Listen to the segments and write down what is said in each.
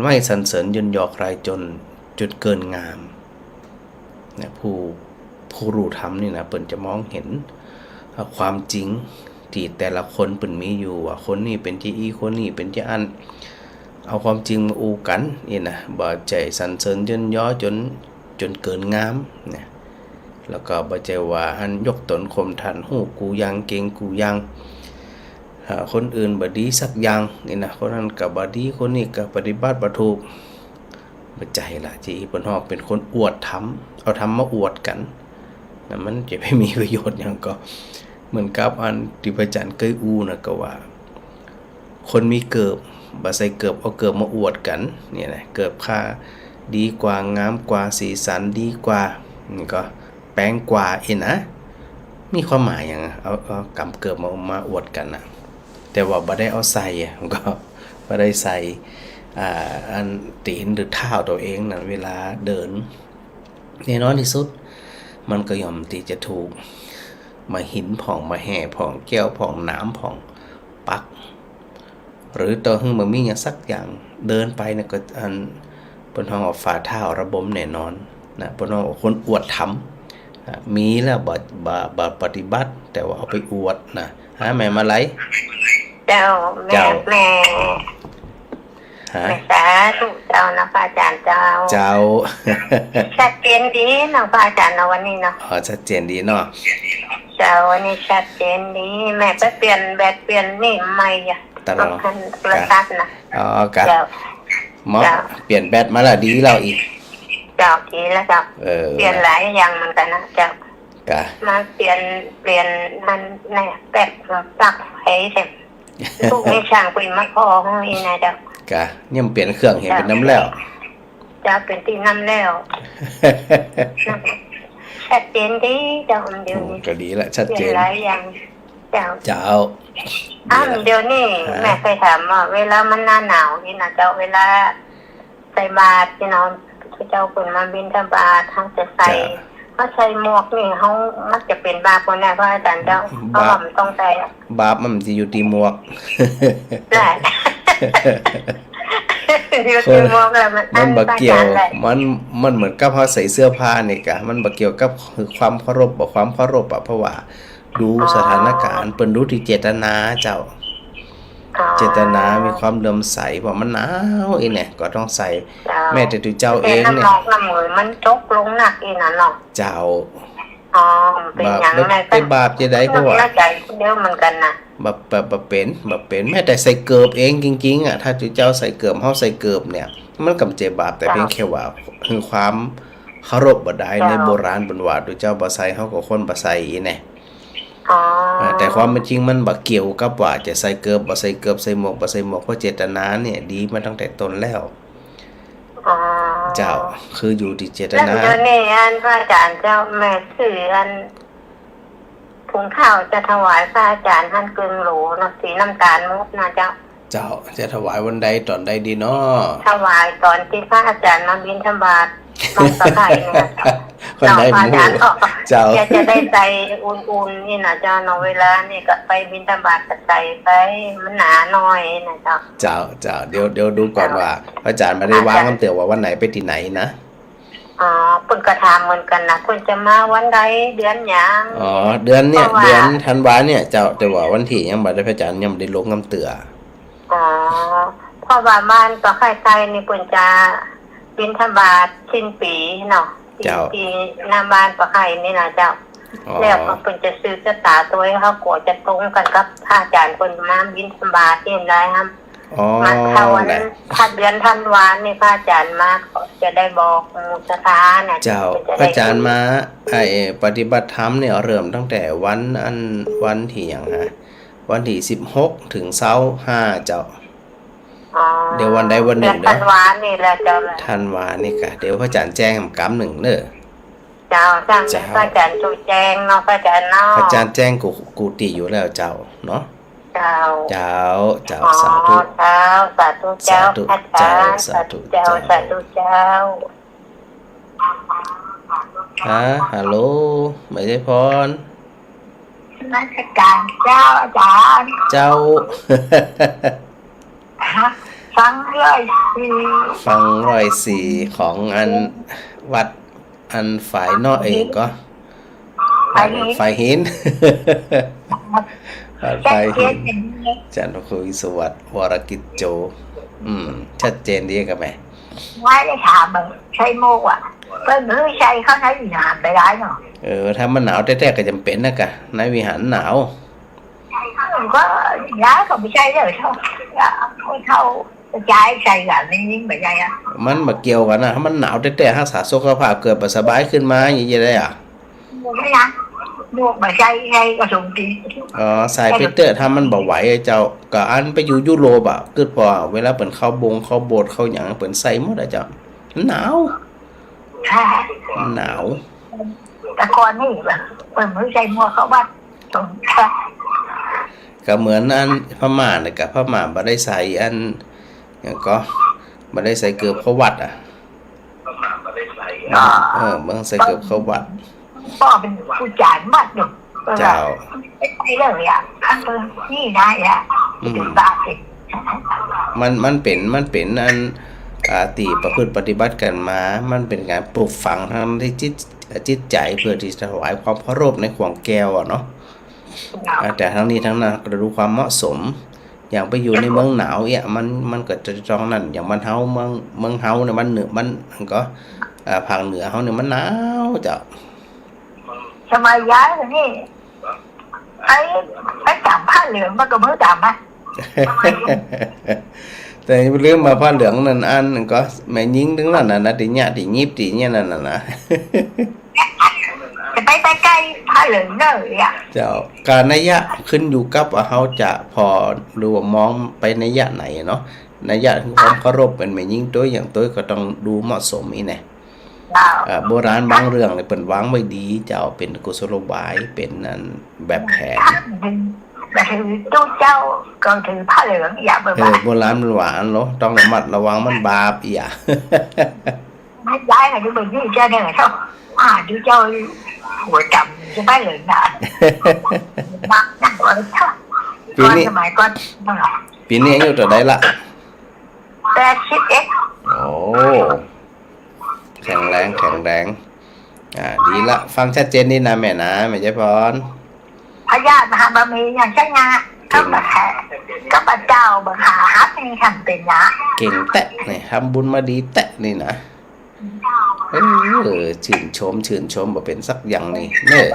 ไม่สรรเสริญยนยอใครจนจุดเกินงามนะผู้รู้ธรรมนี่นะเปิ่นจะมองเห็นความจริงที่แต่ละคนเปิ่นมีอยู่ว่าคนนี้เป็นที่อีคนนี้เป็นที่อันเอาความจริงมาอูกันนี่นะบ่ใจสรรเสริญยนยอจนเกินงามเนี่ยแล้วก็บ่ใจว่าอันยกตนข่มท่านฮู้กูยังเก่งกูยังคนอื่นบ่ดีสักอย่างนี่นะคนนั้นก็บ่ดีคนนี้ก็ปฏิบัติบ่ถูกบ่ใจล่ะที่เพิ่นฮอกเป็นคนอวดธรรมเอาธรรมมาอวดกันนะมันจะไม่มีประโยชน์หยังก็เหมือนกับอันที่พระอาจารย์เคยอู้นะก็ว่าคนมีเกิบบ่ใส่เกิบเอาเกิบมาอวดกันเนี่ยนะเกิบค่าดีกว่างามกว่าสีสันดีกว่านี่ก็แปลงกว่าเองนะมีความหมายหยังเอากำเกิบมาอวดกันนะแต่ว่าบ่ได้เอาใส่มันก็บ่ได้ใส่อันตีนหรือเท้าตัวเองนั่นเวลาเดินแน่นอนที่สุดมันก็ย่อมที่จะถูกมาหินผ่องมาแห่ผ่องแก้วผ่องน้ำผ่องปักหรือตัวหึ่งมันมีอย่างสักอย่างเดินไปเนี่ยก็อันบนห้องฝ่าเท้าระบมแน่นอนนะบนห้องคนอวดทำมีแล้วบ่ปฏิบัติแต่ว่าเอาไปอวดนะแม่มาไลเจ้าแม่แม่สาธุเจ้านะพระอาจารย์เจ้าชัดเจนดีนะพระอาจารย์นะวันนี้เนาะชัดเจนดีเนาะเจ้าวันนี้ชัดเจนดีแม่ไปเปลี่ยนแบตเปลี่ยนนี่ใหม่อ่ะตลอดประทัดนะเจ้าหมอเปลี่ยนแบตมาแล้วดีเราอีกเจ้าดีแล้วเจ้าเปลี่ยนหลายอย่างเหมือนกันนะเจ้ามาเปลี่ยนนั่นเนี่ยแบตปลั๊กไอ้เสร็จลูกไม่ช่างคุยมาพอห้องนี้นะเจ้ากะเนี่ยเปลี่ยนเครื่องเห็นเป็นน้ำแล้วจะเป็นที่น้ำแล้วชัดเจนดีเจ้าเดี๋ยวนี้ก็ดีละชัดเจนหลายอย่างเจ้าเเดี๋ยวนี้แม่เคยถามว่าเวลามันหน้าหนาวนี่นะเจ้าเวลาใส่บาตรพี่น้องเจ้าคนมาบิณฑบาตทั้งจะใส่เขาใส่หมวกนี่เขามักจะเป็นบาปคนแน่เพราะอาจารย์เจ้าเพราะมันต้องใส่บาปมันจะอยู่ที่หมวกใช่มันบ่เกี่ยวมันเหมือนกับเขาใส่เสื้อผ้านี่กะมันบ่เกี่ยวกับความเคารพบ่ความเคารพเพราะว่าดูสถานการณ์เปิ้นดูที่เจตนาเจ้าเจตนามีความเลื่อมใสเพราะมันหนาวอีเนี่ยก็ต้องใส่แม้แต่ตัวเจ้าเองเนี่ยน้ำมือมันตกลงหนักอีนั่นเนาะเจ้าเป็นหยังไงเป็นบาปจะได้เพราะว่าใจเดียวเหมือนกันนะบ่เป็นแม้แต่ใส่เกิบเองจริงๆถ้าตัวเจ้าใส่เกิบเฮาใส่เกิบเนี่ยมันก็เจ็บบาปแต่เพียงแค่ว่าคือความเคารพบ่ได้ในโบราณเพิ่นว่าตัวเจ้าบ่ใส่เฮาก็คนบ่ใส่อีแน่แต่ความเป็นจริงมันบ่เกี่ยวกับว่าจะใส่เกิบบ่ใส่เกิบใส่หมวกบ่ใส่หมวกเพราะเจตนาเนี่ยดีมาตั้งแต่ต้นแล้วเจ้าคืออยู่ที่เจตนาแล้วนี่อันพระอาจารย์เจ้าแม่ถืออันถุงข้าวจะถวายพระอาจารย์ท่านกึ่งโหลเนาะสีน้ำตาลมุกนะเจ้าจะถวายวันใดตอนใดดีเนาะถวายตอนที่พระอาจารย์มาบิณฑบาตมาสบายเนี่ยคนใดหมู่เจ้าจะได้ใจอุ่นๆนี่นะเจ้าเนาะเวลานี่ก็ไปบิณฑบาตก็ใส่ไปมันหนาหน่อยนะเจ้าเดี๋ยวดูก่อนว่าพระอาจารย์ไม่ได้วางคำเตือนว่าวันไหนไปที่ไหนนะเพิ่นก็ถามเหมือนกันนะเพิ่นจะมาวันใดเดือนหยังเดือนเนี่ยเดือนธันวาเนี่ยเจ้าแต่ว่าวันที่ยังบ่ได้พระอาจารย์ยังบ่ได้ลงคำเตือนเพราะว่าบ้านก็ใกล้ๆนี่เพิ่นจะบิณฑบาตสิ้นปีเนาะปีหน้าบ้านก็ใกล้นี่นะเจ้าแล้วก็เพิ่นจะซื้อชะตาตัวให้เขาก็จะตรงกันกับพระอาจารย์เพิ่นมาบิณฑบาตนี่ได้ครับมาถ้าเดือนธันวานี่พระอาจารย์มาจะได้บอกมุสถานะเจ้าพระอาจารย์มาปฏิบัติธรรมเนี่ยเริ่มตั้งแต่วันที่หยังฮะวันที่16ถึง25เจ้าเดี๋ยววันใดวันหนึ่งเด้อธันวานี่แหละเจ้าธันวานี่ก็เดี๋ยวพระอาจารย์แจ้งกำหนึ่งเด้อเจ้าพระอาจารย์จุแจ้งเนาะพระอาจารย์เนาะพระอาจารย์แจ้งกูติอยู่แล้วเจ้าเนาะเจ้าสาธุสาธุเจ้าอาจารย์สาธุเจ้าฮัลโหลไม่ใช่พรราชการเจ้าอาจารย์เจ้า ฟังเลยสิฟัง104ของอันวัดอันฝ่ายนอกเองก็ฝ่ายหินฝ่ายหินจันทคุยสวัสดิ์วรกิจโจชัดเจนดีกับแม่ไม่ได้ถามมึงใช้โมกอ่ะเพิ่งรู้ใช้เขาใช้วิหารไปได้เนาะถ้ามันหนาวแท้ๆก็จำเป็นนะกะในวิหารหนาวก็ย้ายก็ไม่ใช่เลยเท่าย้ายใช่กันนิ่งๆแบบนี้อ่ะมันมาเกี่ยวกันนะถ้ามันหนาวแท้ๆรักษาสุขภาพเกิดสบายขึ้นมาอย่างนี้ได้อ่ะไม่นะนวดมาใช่ก็สมดีสายเพชรเตอร์ถ้ามันบ่ไหวเจ้าก็อันไปอยู่ยุโรปอ่ะเกิดพอเวลาเปิดเข้าบงเข้าโบสถ์เข้าอย่างเปิดใส่หมดอ่ะเจ้าหนาวหนาวแต่ก่อนนี่แบบเปิดมือใส่หมวกเขาวัดตรงก็เหมือนอันพม่าเนี่ยกับพม่าบ่ได้ใส่อันอย่างก็บ่ได้ใส่เกือบเข้าวัดอ่ะเมื่อใส่เกือบเข้าวัดพ่อเป็นผู้จานมัดหนุเจ้าไม่เลยอ่ะนี่ได้อ่ะจุดบาสิมันเป็นอันตีประพฤติปฏิบัติกันมามันเป็นการปลูกฝังทางที่จิตใจเพื่อที่จะถวายความเคารพในขวงแก้วเนาะแต่ทั้งนี้ทั้งนั้นก็ดูความเหมาะสมอย่างไปอยู่ในเมืองหนาวเนี่ยมันก็จะจองนั่นอย่างบ้านเฮาเมืองเฮาเนี่ยมันเหนือมันก็ภาคเหนือเฮาเนี่ยมันหนาวจ้ะทำไมย้ายเลยนี่ไอ้จับผ้าเหลืองมันก็มือจับไหมแต่เรื่องมาผ้าเหลืองนั่นอันก็แม่ยิงถึงนั่นนะตีเนี่ยตียิบตีเนี่ยนั่นนะจะไปใกล้ผ้าเหลืองเลยอ่ะเจ้าการนัยยะขึ้นอยู่กับว่าเขาจะพอรู้ว่ามองไปนัยยะไหนเนาะนัยยะคือความเคารพเป็นแม่ยิงตัวอย่างตัวก็ต้องดูเหมาะสมอีกแน่โบราณบางเรื่องเนี่ยเป็นวางไว้ดีเจ้าเป็นกุศโลบายเป็นนั่นแบบแผนแต่ถือตู้เจ้าก็ถือผ้าเหลืองอย่าเบื่อโบราณมันหวานเนาะต้องระมัดระวังมันบาปอย่าไม่ย้ายอะไรดูแบบนี้เจ้าเนี่ยเท่าดูเจ้าหัวจำจะไม่เหลืองนะบ้านั่งวันเท่าสมัยก่อนปีนี้อายุเท่าไหร่ละ81โอ้แข็งแรงดีละฟังชัดเจนนี่นะแม่นะแม่ใจพรพญามหาบารมีอย่างเช่นงาก็มาแห่ก็มาเจ้าบังหาฮักในคำเป็นนะเก่งแตะนี่ทำบุญมาดีแตะนี่นะชื่นชมบ่เป็นสักอย่างนี่เนี่ย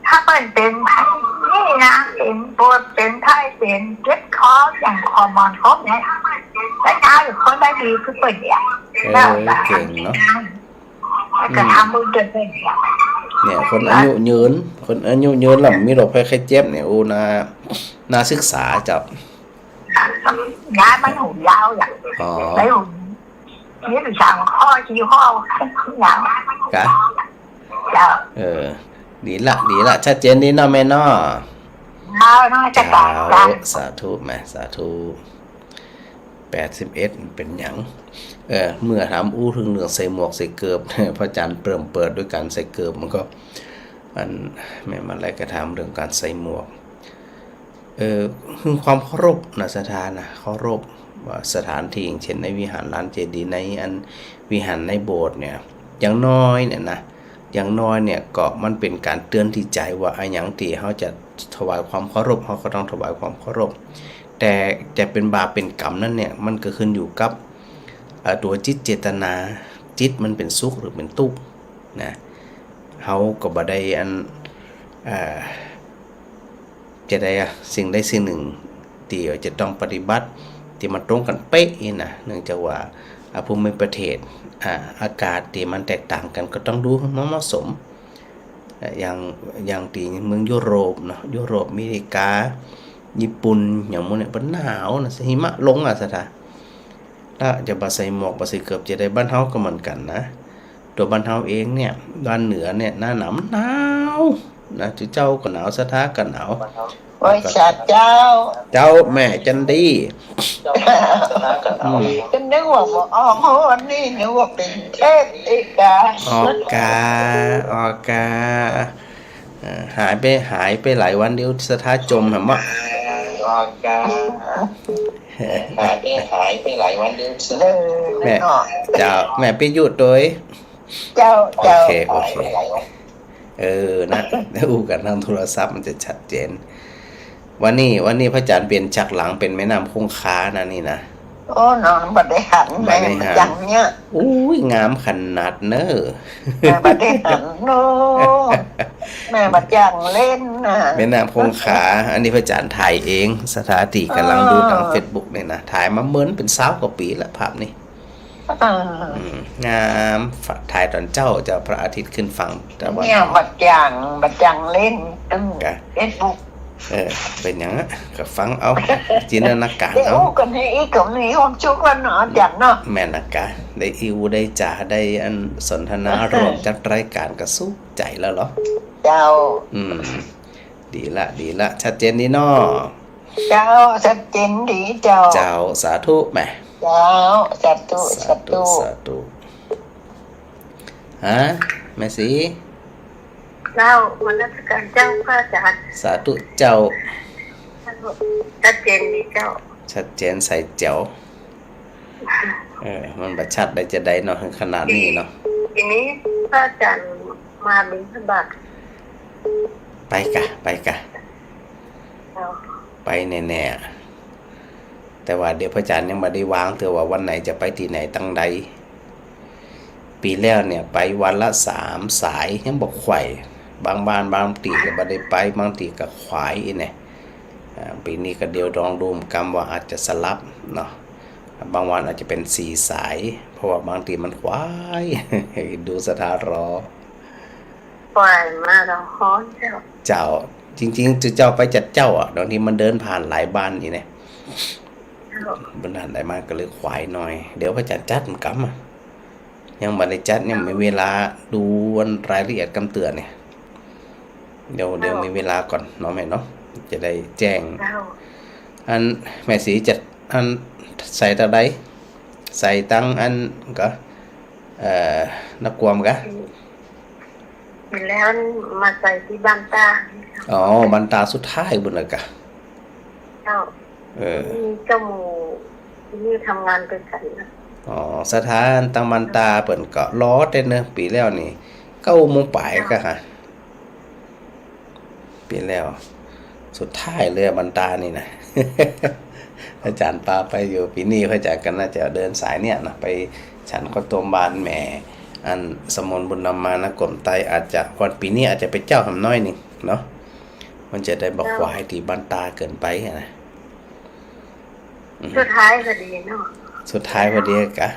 ถ้าเป็นนี่นะเป็นปวดเป็นไข้เป็นเจ็บคออย่างฮอร์โมนครบเนี่ยแล้วน้าหรือคนได้ดีคือเป็นเนี่ยเก่งเนาะจะทำบุญจนเป็นเนี่ยคนอายุยืนแล้วมีโรคภัยไข้เจ็บเนี่ยโอ้น่าศึกษาจับย้ายมันหูยาวอย่างไอ้หูนี่เป็นช่างข้อชี้ข้อยาวกะดีละชัดเจนดีเนาะแม่เนาะจะกล่าวสาธุแม่สาธุ81เป็นหยังเมื่อถามถึงเรื่องใส่หมวกใส่เกือบพระอาจารย์เปิดด้วยการใส่เกือบมันก็แม่มันอะไรก็ถามเรื่องการใส่หมวกคือความเคารพนะสถานนะเคารพว่าสถานที่อย่างเช่นในวิหารลานเจดีย์ในอันวิหารในโบสถ์เนี่ยอย่างน้อยเนี่ยก็มันเป็นการเตือนที่ใจว่าไอ้หยังที่เขาจะถวายความเคารพเขาก็ต้องถวายความเคารพแต่จะเป็นบาปเป็นกรรมนั่นเนี่ยมันก็ขึ้นอยู่กับตัวจิตเจตนาจิตมันเป็นสุขหรือเป็นทุกข์นะเขาก็บ่ได้จะได้สิ่งใดสิ่งหนึ่งที่จะต้องปฏิบัติที่มันตรงกันเป๊ะนะเนื่องจากว่าภูมิประเทศอากาศที่มันแตกต่างกันก็ต้องดูให้เหมาะสมอย่างที่เมืองยุโรปเนาะยุโรปอเมริกาญี่ปุ่นอย่างพวกนี้มันหนาวนะหิมะลงสถานถ้าจะบ่ใส่หมวกบ่ใส่เกือบจะได้บ้านเฮาก็เหมือนกันนะตัวบ้านเฮาเองเนี่ยด้านเหนือเนี่ยหน้าหนาวนะเจ้าก็หนาวสถาก็หนาวโอ้ยชาติเจ้าแม่จันดีจะนึกว่าวันนี้นึกว่าเป็นเทพอีกาออกาหายไปหลายวันเดียวสถาจมเหรอมะออกา หายไปหลายวันเดือน เออ แม่ เนาะ เจ้าแม่ไปหยุดโดย เจ้า โอ เจ้า เคโอเคนะอู้กันทางโทรศัพท์มันจะชัดเจนวันนี้พระอาจารย์เปลี่ยนจากหลังเป็นแม่น้ำคงคานะนี่นะ โอ้นอนบัดได้หัน บั แม่ ดได้หัน จังเนี่ย อุ้ยงามขนาดเนอะ แม่บัดได้หันโน้แม่บัดจังเล่นนะ แม่น้ำคงคาอันนี้พระอาจารย์ถ่ายเองสถานที่กำลังดูทาง Facebook เนี่ยนะถ่ายมาเหมือนเป็น20 กว่าปีแล้วภาพนี้ งามถ่ายตอนเจ้าพระอาทิตย์ขึ้นฝั่งตะวัน เนี่ย ออก บัดจังเล่นตึ้งเฟซบุ๊ก เป็นอย่างนั้นก็ฟังเอาจินตนาการ เดี๋ยว เอา กันให้อีกกับนี้ความชุกวันเนาะจังเนาะ แม่นากะได้อิวได้จ่าได้อันสนทนารวมจัดรายการก็สู้ใจแล้วเหรอ เจ้า ดีละชัดเจนดีเนาะ เจ้าชัดเจนดีเจ้า เจ้าสาธุแม่ เจ้าสัตตุสัตตุ สาธุฮะแม่สี เจ้าวันราชการเจ้าพระอาจารย์ สาธุเจ้า ชัดเจนดีเจ้า ชัดเจนใส่เจ๋วมันบัดชัดได้จะได้เนาะขนาดนี้เนาะ ทีนี้พระอาจารย์มาบิณฑบาต ไปกะ เจ้า ไปแน่ๆแต่ว่าเดี๋ยวพระอาจารย์ยังไม่ได้วางเถอะว่าวันไหนจะไปที่ไหนตั้งใดปีแล้วเนี่ยไปวันละ3 สายยังบอกไข่บางบ้านบางตีก็บ่ได้ไปบางตีก็ขวายเนี่ยปีนี้ก็เดี๋ยวลองดูกรรมว่าอาจจะสลับเนาะบางวันอาจจะเป็น4 สาย เพราะว่าบางทีมันขวาย ดูสถานรอ ปล่อยมาเราฮ้อนเจ้า เจ้าจริงๆเจ้าไปจัดเจ้าบางทีมันเดินผ่านหลายบ้านนี่เนี่ยบนด้านใดมาก็เลยขวายหน่อยเดี๋ยวพระอาจารย์จัดมันกรรมยังไม่ได้จัดยังไม่เวลาดูวันรายละเอียดคำเตือนเนี่ยเดี๋ยวมีเวลาก่อนเนาะแม่เนาะจะได้แจ้ง เจ้า อันแม่สีจัดอันใส่ตะไดใส่ตั้งอันก็นักกวมกะ เห็นแล้วมาใส่ที่บ้านตา อ๋อบันตาสุดท้ายบุญละกะ เจ้ามีเจ้าหมูที่นี่ทำงานเป็นกันนะ อ๋อสถานตังบันตาเปิ่นก็ล้อเต้นเนอะปีแล้วนี่9 โมงปลายก็ฮะปีแล้วสุดท้ายเลยบันตานี่นะ อาจารย์ปาไปอยู่ปีนี้พระอาจารย์ก็น่าจะเดินสายเนี่ยนะไปฉันก็ตัวบานแหม่อันสมนบุญนำมานะกลมไตอาจจะวันปีนี้อาจจะไปเจ้าทำน้อยนี่เนาะมันจะได้บอกว่าให้ตีบันตาเกินไปนะ สุดท้ายก็ดีเนาะ สุดท้ายพอดีกะ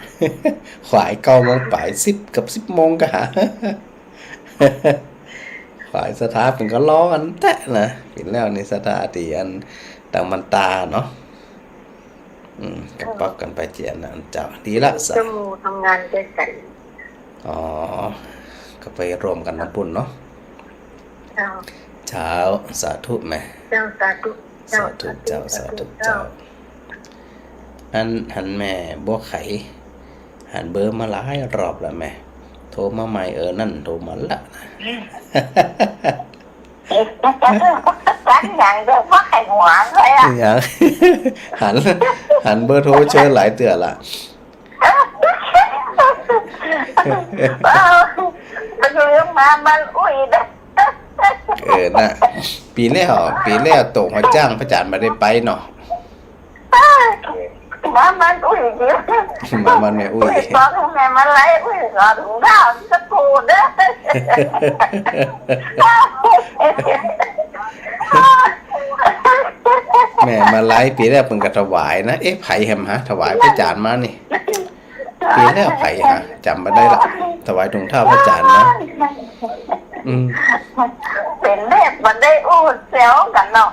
ขวาย9 โมงปลาย10 กับ 10 โมงกะ ขวายสถาเป็นก็ล้อกันแตะนะปิดแล้วในสถาตีอันต่างมันตาเนาะกับปักกันไปเจียนนะเจ้าดีละสะ เจ้าหมูทำงานเป็นกัน อ๋อก็ไปรวมกันน้ำปุ่นเนาะ เจ้า เช้าสาธุแม่ เจ้าสาธุ สาธุเจ้าสาธุเจ้าอันหันแม่บัวไข่หันเบอร์มาหลายรอบแล้วแม่โทรมาใหม่นั่นโทรมาละ ตั้งอย่างเดียวเพราะไข่หวานเลยอ่ะ อย่าง หันเบอร์โทรเชิญหลายเตือละ มันเรื่องมามันอุ้ยนะ น่ะปีแล้วตกมาจ้างพระอาจารย์มาได้ไปเนาะ มามันอุ้ยเดียว มามันแม่อุ้ย ตอนแม่มาไล่อุ้ยก่อนข้าวสักกูเด้อ แม่มาไล่ปีแล้วเพิ่นก็ถวายนะไผแฮมฮะถวายพระอาจารย์มานี่ปีแล้วไผฮะจำบ่ได้ละถวายถุงเท้าพระอาจารย์นะเป็นเล็บมันได้อู้เซลกันเนาะ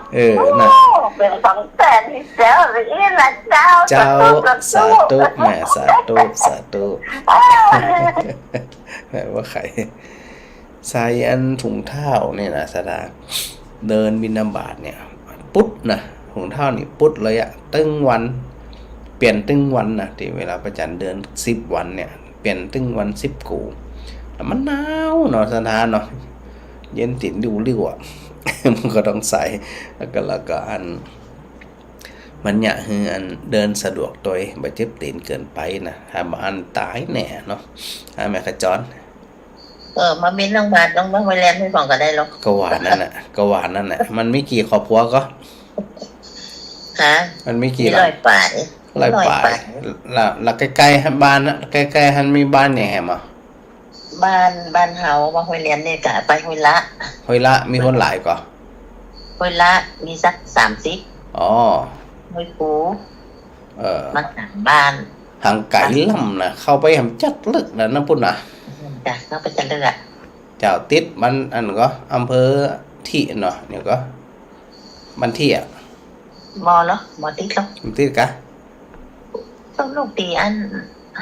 น่ะเป็นของแต่ที่เซลหรือละเจ้า เจ้าสาธุแม่สาธุแม่ว่าไข่ใส่อันถุงเท้าเนี่ยนะสดาเดินบิณฑบาตเนี่ยปุ๊ดนะถุงเท้านี่ปุ๊ดเลยอะตึ้งวันเปลี่ยนตึ้งวันนะที่เวลาพระจันทร์เดือน10 วันเนี่ยเปลี่ยนตึ้งวัน10 กูแล้วมันหนาวเนาะสดาเนาะเย็นติดริ้วๆอ่ะ มันก็ต้องใส่แล้วก็อัน มันอยากให้อันเดินสะดวกตัวเองบ่เจ็บตีนเกินไปนะถ้าบ่อันตายแน่เนาะแม่ขจร มาบินโรงพยาบาลต้องไปแลนด์ให้ฟังก็ได้หรอก ก็หวานนั่นน่ะก็หวานนั่นน่ะมันมีกี่ครอบครัวก็ ฮะ มันมี มี กี่ ร้อยป่าย ร้อยป่ายแล้วใกล้ๆบ้านนะใกล้ๆหันมีบ้านแหน่มา บ้านเฮามาห้วยเลียนนี่กะไปห้วยละ ห้วยละมีคนหลายกว่า ห้วยละมีสัก30อ๋อ ห้วยปู มัน บ้าน ทางไก่ล่ำนะเข้าไปหำจัดลึกนะน้ำปุ่นนะ จ้ะเข้าไปจะเลือก เจ้าติดมันอันก็อำเภอที่เนาะเนี่ยก็มันที่อ่ะ มอเหรอมอติดหรอ มันติดกะ ต้องลูกตีอัน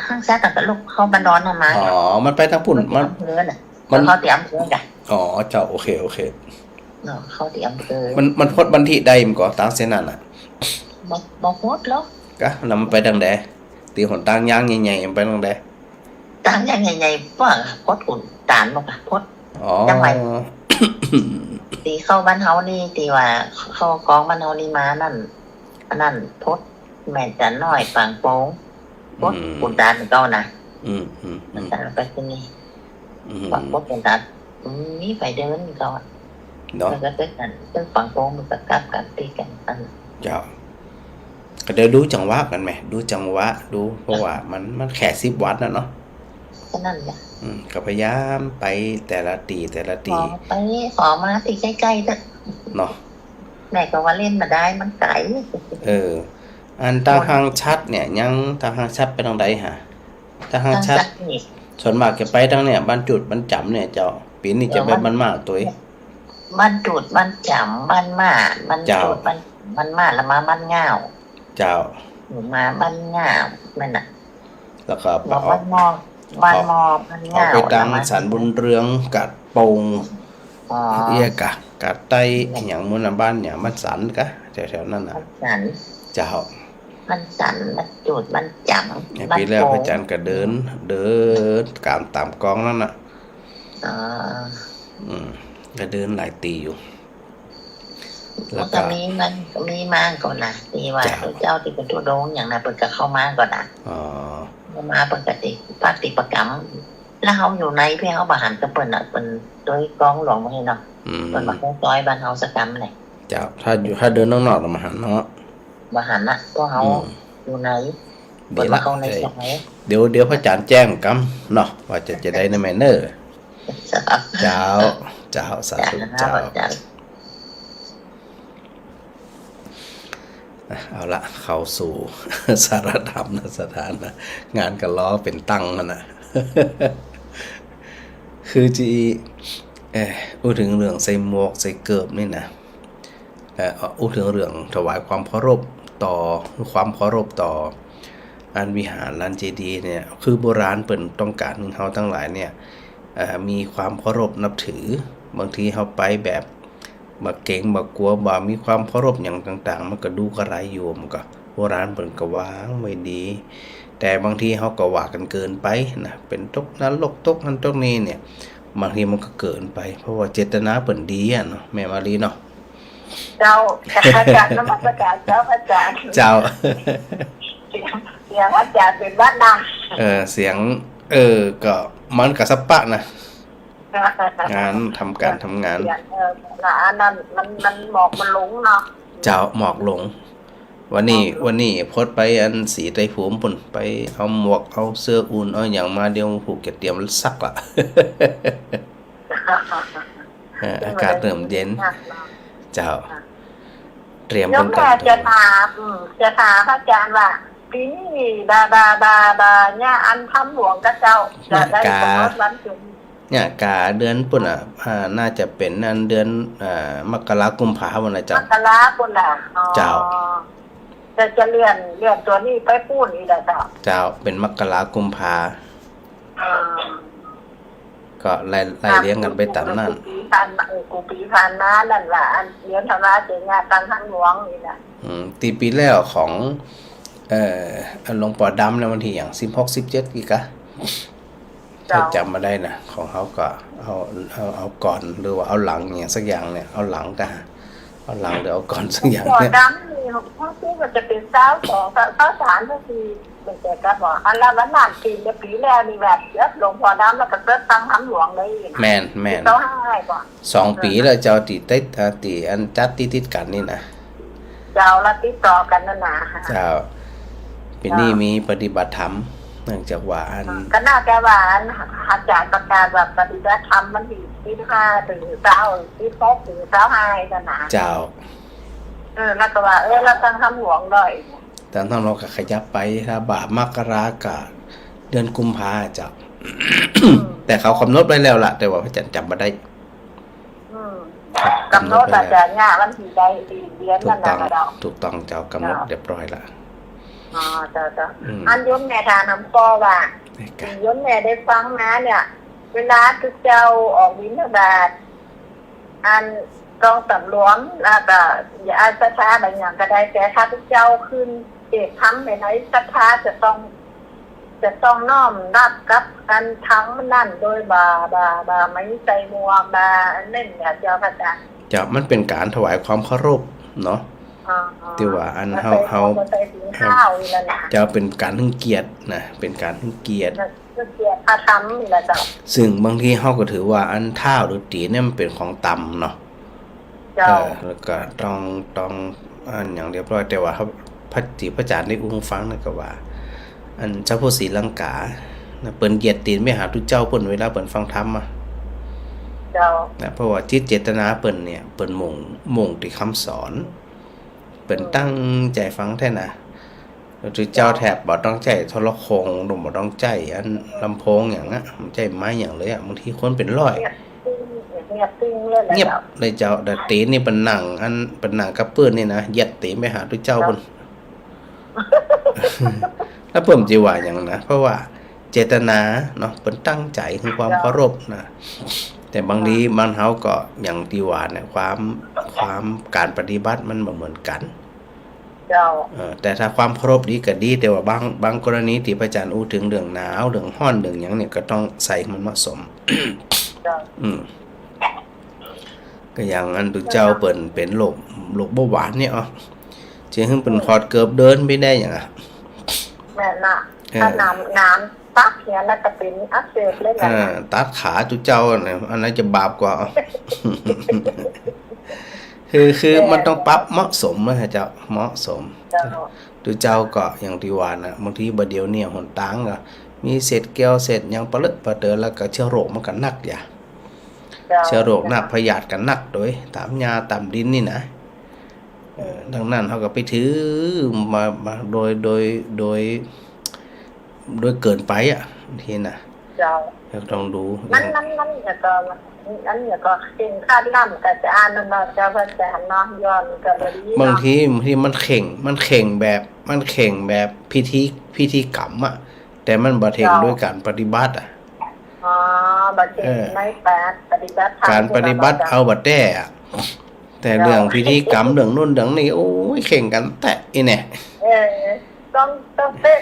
ห้างซักกับลูกเข้าบ้านนอนมา อ๋อมันไปทางปุ่นมัน เพื่อนอ่ะมันเขาเตรียมเพื่อนจ้ะ อ๋อเจ้าโอเคเนาะเขาเตรียมเพื่อน มันพดบันทิใดมันก็ตางเส้นนั่นน่ะ บ่โคตรแล้ว กะแล้วมันไปทางใดตีหนตางยางใหญ่ๆมันไปทางใด ต่างอย่างใหญ่ๆว่าพดอุ่นตานบ่ค่ะพด อ๋อ จังหวัด ตีเข้าบ้านเฮานี่ตีว่าเข้ากองบ้านเฮานี่มานั่นอันนั้นพดแม่จันน้อยปางโป้งพดปุ่นตานเก่านะมันตานไปที่นี่ปักพดปุ่นตานมีไปเดินเก่าอ่ะ เนาะ แล้วก็เกิดกันซึ่งปางโป้งมันก็กลับกันตีกันอัน เจ้าก็เดี๋ยวดูจังหวะกันไหมดูจังหวะดูเพราะว่ามันแค่10 วัดนะเนาะ แค่นั้นแหละ ก็พยายามไปแต่ละตี ขอมาตีใกล้ๆเถอะ เนาะ แม่ก็ว่าเล่นมาได้มันไกล อันตาหางชัดเนี่ยยังตาหางชัดไปทางใดฮะตาหางชัด นี่ ส่วนมากจะไปทางเนี่ยบ้านจุดบ้านจำเนี่ยเจ้าปีนี้จะไปบ้านมากตัวเอง บ้านจูดบ้านจำบ้านมาบ้านจูดบ้านมาแล้วมาบ้านง่าว เจ้า หนูมาบ้านง่าวนั่นน่ะ แล้วก็ บอก ออ บ้าก นมอบ้านมอบ้าน ออก ง่าว ไปตังสันบุญเรืองกัดโปง อ๋อ เอียกะกัดไตอย่างมุนบ้านเนี่ยมันสันกะแถวๆนั่นน่ะ บ้านสัน เจ้า บ้านสันบ้านจูดบ้านจำ ปีแล้วพระอาจารย์ก็เดินกามตามกองนั่นน่ะ อ๋อ ก็เดินหลายตีอยู่ แล้วก็มีมาก่อนนะตีว่าเจ้าที่เป็นตัวโดงอย่างนั้นเปิดก็เข้ามาก่อนนะ อ๋อ มาปกติปฏิประกรรมแล้วเขาอยู่ในเพียงเขาบาหันกับเปิ่นอ่ะเป็นโดยกองหลวงมาให้เนาะเปิ่นมาคงซอยบ้านเฮาสกรรมเลย เจ้าถ้าเดินนอกๆเรามาหันเนาะ บาหันน่ะพวกเขาอยู่ในเปิ เดี๋ ด ยว มา ละ เข้าในซอย เดี๋ยวพระอาจารย์แจ้งกำเนาะว่าจะได้ในแมนเนอร์ ครับ เจ้าสา จ้า ธุ นะครั เจ้า บอาจารย์ เอาละเข้าสู่ สารธรรมนะสถานนะงานกันล้อเป็นตั้งมันนะ คือจีพูดถึงเรื่องใส่หมวกใส่เกิบนี่นะพูดถึงเรื่องถวายความเคารพต่ออันวิหารลานเจดีย์เนี่ยคือโบราณเปิ่นต้องการให้เฮาทั้งหลายเนี่ยมีความเคารพนับถือบางทีเฮาไปแบบบ่เก่งบ่กลัวบ่มีความเคารพอย่างต่างๆมันก็ดูกระไรอยู่มันก็โบราณเปิ่นก็วางไว้ดี แต่บางทีเฮาก็ว่ากันเกินไปนะเป็นตกนั้นลกตกนั้นตกนี้เนี่ยบางทีมันก็เกินไปเพราะว่าเจตนาเปิ่นดีอ่ะเนาะแม่มารีเนาะ เจ้าอาจารย์นมัสการเจ้าอาจารย์ เจ้า เสียงอาจารย์เป็นบ้านดัง เสียงก็มันกับสัปปะนะงานทำการทำงาน เสียงนั่นมันหมอกมันหลงเนาะ เจ้าหมอกหลงวันนี้พดไปอันสีไตรภูมิปุ่นไปเอาหมวกเอาเสื้ออุ่นเอาอย่างมาเดียวผูกเตรียมซักละ อากาศเริ่มเย็นเจ้าเตรียม ย ป้อ ม ง แม่ กัน จะถามพระอาจารย์ว่าปีนี้ดาเนี่ยอันทำหลวงกับเจ้าจะได้กำหนดวันถึง เนี่ยกาเดือนปุ่นน่าจะเป็นอันเดือนมกราคมกุมภาพันธ์นะ ม เจ้า กราคมน่ะ เจ้า จะเลื่อนตัวนี้ไปพูดอีกแล้วเจ้า เจ้าเป็นมกราคมกุมภาก็ไล่เลี้ยงกันไปตามนั้น กูปีผ่านมานั่นว่าอันเลี้ยงธรรมะเจงาตังทั้งหลวงนี่นะ ตีปีแล้วของหลวงปู่ดำในวันที่อย่าง16-17กี่กะถ้าจำมาได้นะของเขาก็เอาก่อนหรือว่าเอาหลังอย่างสักอย่างเนี่ยเอาหลังกัน เอาหลังหรือเอาก่อนสักอย่าง บ่อ เนี่ย ดำนี่ห้องที่มันจะเป็นสาวสองสาวสามก็คือมันจะก็บอกอันละวันนั้นปีแล้วนี่แบบเยอะหลวงพ่อดำแล้วก็เกิดตั้งหำหลวงเลยนะ แม่น เขาให้บ่ 2 ปีแล้วเจ้าติดติอันจัดติดกันนี่นะ เจ้าละติดต่อกันนั่นนะ เจ้าปีนี้มีปฏิบัติธรรมเนื่องจากว่าอัน ก็น่าจะว่าอาจารย์ประกาศแบบปฏิบัติธรรมมันดีที่5ถึง9ที่6ถึง25นั่นนะ เจ้า แล้วก็ว่าเราตั้งหำหลวงเลย แต่ต้องเราก็ขยับไปถ้าบาปมกรากับเดือนกุมภาเจ้า แต่เขากำหนดไว้แล้วล่ะ แต่ว่าพระอาจารย์จำบ่ได้ กำหนดอาจารย์เนี่ยวันที่ใดที่เดือน ถู นั่ ก น ต้ นะ อง ก็ดอก ถูกต้องเจ้ากำหนดเรียบร้อยละ อ๋อเจ้าอันยมแม่ทานน้ำปอว่าโยมแม่ได้ฟังนะเนี่ย เวลาทุกเจ้าออกบิณฑบาตอันกองสำรวมแล้วก็อย่าอาศรัทธาอะไรอย่างก็ได้แต่ถ้าทุกเจ้าขึ้นเจ็บทั้งในไหนศรัทธาจะต้องน้อมรับกับกันทั้งนั่นโดยบาไม่ใส่มัวบาเล่นเนี่ยเจ้าพระอาจารย์ จะมันเป็นการถวายความเคารพเนาะ ที่ว่าอันเฮา ใส่ถุงข้าวนี่แหละนะ จะเป็นการให้เกียรตินะเป็นการให้เกียรติ เกียรติพระธรรมนี่แหละเจ้า ซึ่งบางทีเฮาก็ถือว่าอันเท้าหรือตีเนี่ยมันเป็นของต่ำเนาะ เจ้า แล้วก็ต้องอันอย่างเรียบร้อยแต่ว่าครับพระอาจารย์ได้อุ้งฟังนะก็ว่า อันเจ้าพ่อศรีลังกานะเปิ้นเหยียดตีนไม่หาทุกเจ้าเปิ้นเวลาเปิ้นฟังธรรมอ่ะ เจ้า นะเพราะว่าจิตเจตนาเปิ้นเนี่ยเปิ้นมุ่งที่คำสอนเปิ้นตั้งใจฟังแท้นะแล้วทุกเจ้าแทบบ่ต้องใจโทรโขงบ่ต้องใจอันลำโพงอย่างอ่ะใจไม้อย่างเลยอ่ะบางทีคนเป็นร้อย เงียบติ้งเลยแหละ เงียบ เจ้า เลยเจ้าแต่ตีนนี่เป็นหนังอันเป็นหนังกับปื้นนี่นะเหยียดตีนไปหาทุกเจ้าเพิ่น แล้วเพิ่มจีว่าอย่างนะเพราะว่าเจตนาเนาะเป็นตั้งใจคือความเคารพนะแต่บางทีบางเฮาก็อย่างที่ว่าเนี่ยความการปฏิบัติมันบ่เหมือนกัน เจ้า แต่ถ้าความเคารพดีก็ดีแต่ว่าบางกรณีที่พระอาจารย์อู้ถึงเรื่องหนาวเรื่องร้อนเรื่องหยังเนี่ยก็ต้องใส่ให้มันเหมาะสม เจ้า ก็อย่างอันตุเจ้าเปิ่นเป็นโรคเบาหวานเนี่ยอ๋อเจ้าหึ่งเป็นคอดเกือบเดินไม่ได้อย่างอ่ะ แม่น่ะถ้าน้ำปักเนี่ยแล้วก็เป็นอักเสบเลยแหละ ตัดขาตุเจ้าเนี่ยอันนั้นจะบาปกว่า อ๋อ คือมันต้องปรับเหมาะสมนะฮะเจ้าเหมาะสม เจ้า ตุเจ้าก็อย่างที่ว่านะบางทีบ่เดียวเนี่ยหนตางก็มีเศษแก้วเศษหยังปะเลอะปะเตอแล้วก็เชื้อโรคมันก็หนักอย่า เชื้อโรคหนักพยาธิกันหนักโดยตามยาตามดินนี่นะดังนั้นเขาก็ไปถือมาโดยเกินไปอ่ะทีน่ะ เจ้า เราต้องดู นั่นเนี่ยก็เป็นคาดล่ำกับจะอ่านนั่นเนาะเจ้าพระอาจารย์เนาะย้อนกับบริ บางทีมันเข่งแบบพิธีกรรมอ่ะแต่มันบ่เท่งด้วยการปฏิบัติอ่ะ บัดนี้ไม่ปฏิบัติธรรม การปฏิบัติเอาบัดแต่อะแต่เรื่องพิธีกรรมเรื่องนู่นเรื่องนี้โอ้ยเข่งกันแต่อีเนี่ย ต้องเป๊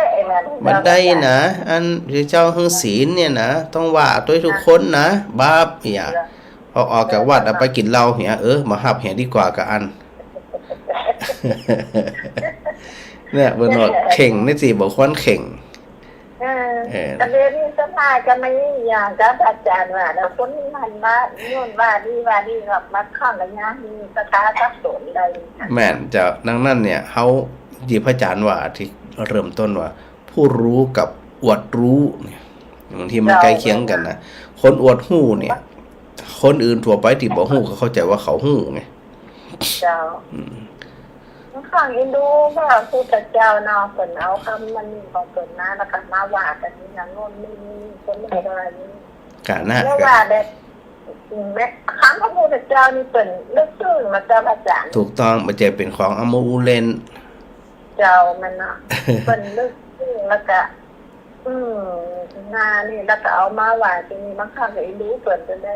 ะๆนั่น บัดได้นะอันเจ้าหึงศีลเนี่ยนะต้องว่าด้วยทุกคนนะบาปอย่าพอออกจากวัดไปกินเหล้าเหียมาหับเหียดีกว่ากับอัน เนี่ยเบิ่นว่าเข่งนี่สิบ่ควรเข่ง แต่เรื่องนี้สมายก็ไม่อย่างกับอาจารย์ว่าแล้วคนมันมาโน่นว่าดีครับมาข้างระยะนี้สถาทับสนได้ แม่นจะดังนั้นเนี่ยเฮาหยิบพระอาจารย์ว่าที่เริ่มต้นว่า ผู้รู้กับอวดรู้เนี่ยบางทีมันใกล้เคียงกันนะคนอวดฮู้เนี่ย คนอื่นทั่วไปที่บ่ฮู้ก็เข้าใจว่าเขาฮู้ไง เจ้าข้างอินดูว่าพุทธเจ้าเนาะเพิ่นเอาคำมันของเพิ่นนะแล้วก็มาว่ากันอย่างโน่นนี่คนอะไรนี้ กะหน้า แล้วว่าเด็กแม่คำพระพุทธเจ้านี่เพิ่นลึกซึ้งมาเจ้าพระอาจารย์ ถูกต้องมันจะเป็นของอมูเลน เจ้ามันเนาะเพิ่นลึกซึ้งแล้วก็นานี่แล้วก็เอามาว่าทีนี้บางครั้งก็อินดูเพิ่นจะได้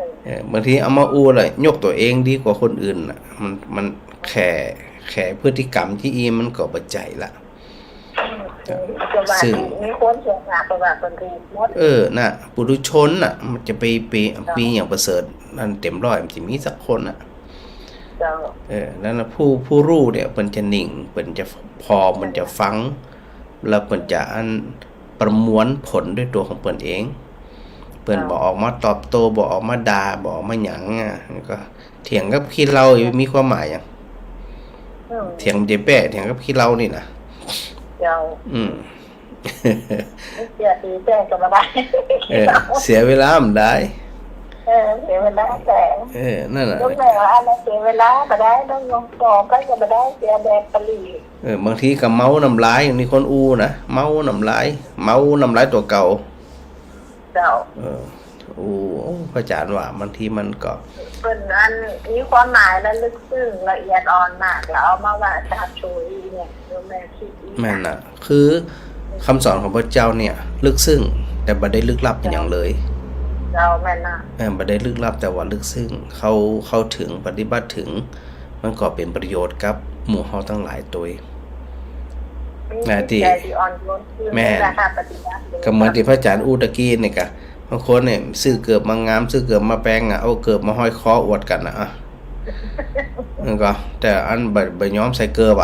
บางทีเอามาอู้เลยยกตัวเองดีกว่าคนอื่นน่ะมันแค่พฤติกรรมที่มันก็บ่ใจละ ซึ่งมีคนเสียหายประวัติคนดีหมด น่ะปุถุชนน่ะมันจะไปปีอย่างประเสริฐนั่นเต็มร้อยมันสิมีสักคนน่ะ เจ้า นั่นนะผู้รู้เนี่ยเปิ้นจะนิ่งเปิ้นจะพอมันจะฟังแล้วเปิ้นจะประมวลผลด้วยตัวของเปิ้นเองเปิ้นบ่ออกมาตอบโต้บ่ออกมาด่าบ่ออกมาหยังก็เถียงกับขี้เรามีความหมายหยังเถียงเจ๊แปะเถียงกับขี้เรานี่นะ เจ้าเสียตีแจ้งก็บ่ได้ เสียเวลามันได้ เสียเวลาแต่นั่นน่ะ ต้องแล้วอันนั้นเสียเวลาบ่ได้ต้องลงต่อก็จะบ่ได้เสียแบบปลีบางทีก็เมาน้ำลายมีคนอู้นะเมาน้ำลายตัวเก่าเจ้าพระอาจารย์ว่าบางทีมันก็เป็นอันมีความหมายและลึกซึ้งละเอียดอ่อนมากแล้วเอามาว่าชาช่วยเนี่ยแม่คิดแม่นน่ะคือคำสอนของพระเจ้าเนี่ยลึกซึ้งแต่บ่ได้ลึกลับอย่างเลยเราแม่นน่ะบ่ได้ลึกลับแต่ว่าลึกซึ้งเข้าถึงปฏิบัติถึงมันก็เป็นประโยชน์กับหมู่เฮาทั้งหลายตัวที่แม่ก็เหมือนที่พระอาจารย์อูตะกี้นี่ก็บางคนเนี่ยซื้อเกือบมางามซื้อเกือบมาแปลงเอาเกือบมาห้อยคออวดกันนั่นก็แต่อันบ่ยอมใส่เกือบ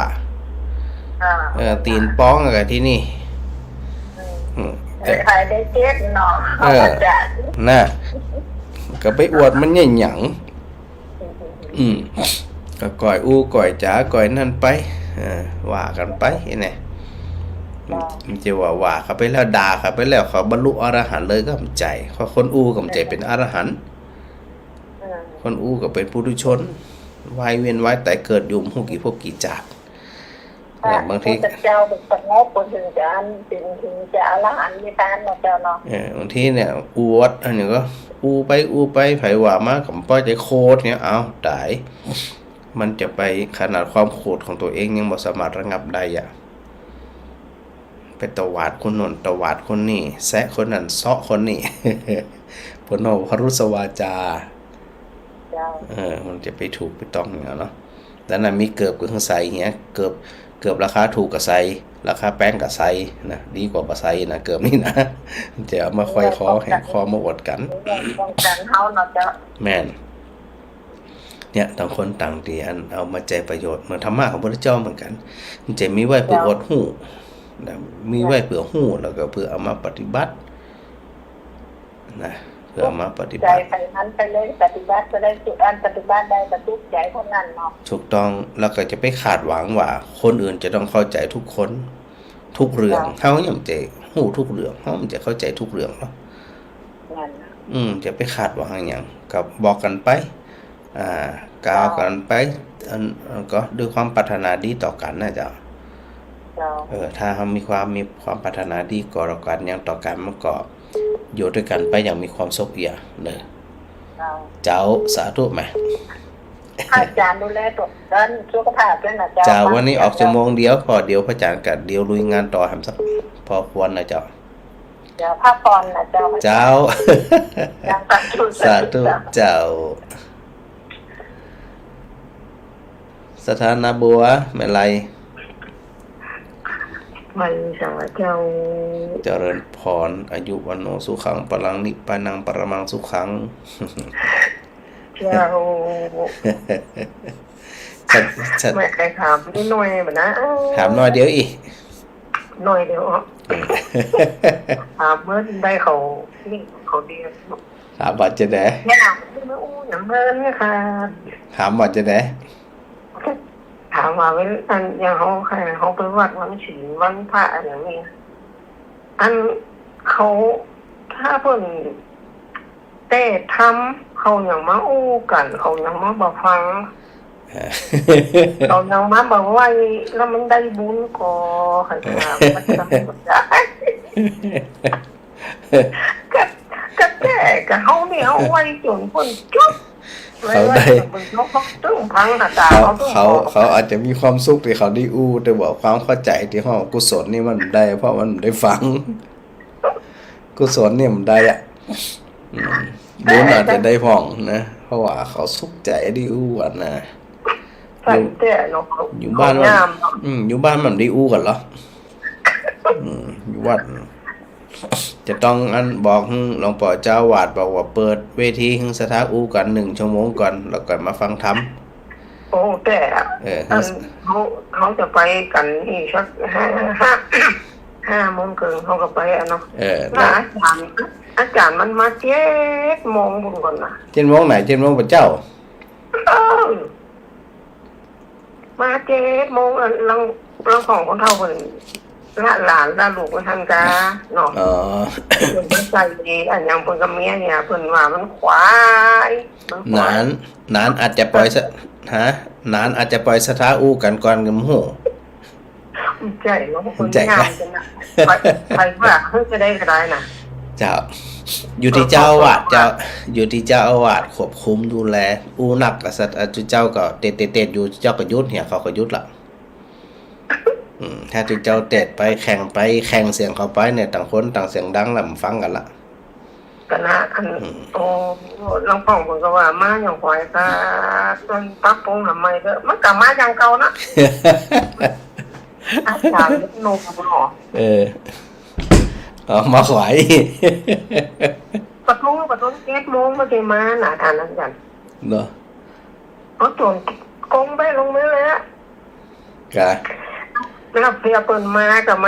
ตีนป้องอะไรที่นี่แต่ใครได้เจ็ดเนาะน่ะก็ไปอวดมันหยังก็ก่อยอู้ก่อยจ๋าก่อยนั่นไปว่ากันไปนี่มันจะว่าเขาไปแล้วด่าเขาไปแล้วเขาบรรลุอรหันต์เลยก็กำใจเพราะคนอู้กำใจเป็นอรหันต์คนอู้ก็เป็นปุถุชนวายเวียนว่ายแต่เกิดอยู่พวกกี่จากบางทีเจ้าเป็นสงบคนถึงจะถึงจะอรหันต์ไม่ทานเจ้าเนาะบางทีเนี่ยอวดอันนี้ก็อู้ไปไผว่ามากับป้อยใจโคตรเนี่ยเอาตายมันจะไปขนาดความโคตรของตัวเองยังบ่สามารถระงับได้ไปตวาดคนโน้นตวาดคนนี้แซะคนนั้นเซาะคนนี้พนพรุสวาจามันจะไปถูกไปต้องอย่างเนาะแล้วน่ะมีเกือบกับใส่เงี้ยเกือบราคาถูกกับใส่ราคาแป้งกับใส่นะดีกว่าบ่ใส่นะเกือบนี่นะจะเอามาค่อยคอแหกคอมาอวดกันเฮาเนาะจ้ะแม่นเนี่ยต่างคนต่างดีอันเอามาใจประโยชน์เหมือนธรรมะของพระพุทธเจ้าเหมือนกันมันจะมีไว้เพื่ออดหู้มีไว้เพื่อหู้แล้วก็เพื่อเอามาปฏิบัตินะเพื่อเอามาปฏิบัติใจไปนั้นไปเลยปฏิบัติก็ได้สุดอันปฏิบัติได้บรรลุใจเท่านั้นเนาะถูกต้องแล้วก็จะไปคาดหวังว่าคนอื่นจะต้องเข้าใจทุกคนทุกเรื่องเฮาย่อมจะฮู้ทุกเรื่องเฮามันจะเข้าใจทุกเรื่องเนาะจะไปคาดหวังอย่างกับบอกกันไปกล่าวกันไปก็ด้วยความปรารถนาดีต่อกันนะเจ้าถ้ามีความปรารถนาดีก่อกันอย่างต่อกันมันก็อยู่ด้วยกันไปอย่างมีความสุขอย่างเลยเจ้าสาธุไหมอาจารย์ดูแลตัวด้านสุขภาพด้วยนะเจ้าวันนี้ออกชั่วโมงเดียวพอเดี๋ยวพระอาจารย์กับเดี๋ยวลุยงานต่อทำสักพอควรนะเจ้าพักผ่อนนะเจ้าเจ้าสาธุเจ้าสถานะบัวไม่ไรไม่สังเจ้าเจริญพรอายุวันโนสุขังปรังนิพพานังปรมังสุขังเจ้าไม่ใครถามนิดหน่อยแบบนะถามหน่อยเดียวอีกหน่อยเดียวถามเมื่อได้เขานี่เขาเดียวถามว่าจะได้ไม่เอาไม่อู้น้ำเงินค่ะถามว่าจะได้ถามว่าเป็นอันอย่างเขาไปวัดวันศีลวันพระอะไรอย่างนี้อันเขาถ้าเพิ่นเต้ทำเขาอย่างมาอู้กันเขาอย่างมาบอกฟังเขาอย่างมาบอกว่าแล้วมันได้บุญก็ใครจะมันจะไม่ได้ก็แต่กับเขาเนี่ยเอาไว้จนคนจุ๊บเขาได้เขาอาจจะมีความสุขที่เขาได้อู้แต่บอกความเข้าใจที่ห้องกุศลนี่มันได้เพราะมันได้ฟังกุศลเนี่ยมันได้บุญอาจจะได้พ่องนะเพราะว่าเขาสุขใจได้อู้กันนะอยู่บ้านอยู่บ้านมันได้อู้กันเหรออยู่วัดจะต้องบอกหลวงปู่เจ้าวาดบอกว่าเปิดเวทีสถาอู้กัน1 ชั่วโมงก่อนแล้วก็มาฟังธรรม โอ้แต่ เขาจะไปกันอีกสัก5 โมงครึ่งเขาก็ไปเนาะแล้วอาจารย์มันมา7 โมงบุญก่อนนะ 7 โมงไหน7 โมงพระเจ้ามา7 โมงลังของคนเท่าเพิ่นละหลานละลูกมันทันกาเนาะเพิ่นใจดีอันยังเพิ่นกับเมียเนี่ยเพิ่นว่ามันขวายนานอาจจะปล่อยนานอาจจะปล่อยสถาอูกันก่อนกับหมู่ใจเนาะคนงานจังน่ะไปว่าเพิ่นจะได้ก็ได้น่ะเจ้าอยู่ที่เจ้าอาวาสอยู่ที่เจ้าอาวาสควบคุมดูแลอูนักกษัตริย์เจ้าก็เตะอยู่เจ้าก็ยุดเนี่ยเขาก็ยุดละถ้าที่เจ้าเตะไปแข่งเสียงเขาไปเนี่ยต่างคนต่างเสียงดังแล้วมันฟังกันละกันนะโอ้ลองฟังผมก็ว่ามาอย่างหอยก็ต้นปักปงทำไมเด้อมันกลับมาอย่างเก่านะอาจารย์โนมหรอมาขวายประท้วง7 โมงมาได้มาหนาทานนั้นกันเนาะเอาจนกงไปลงมือเลยอะกะแล้วเพียเปิ่นมากับ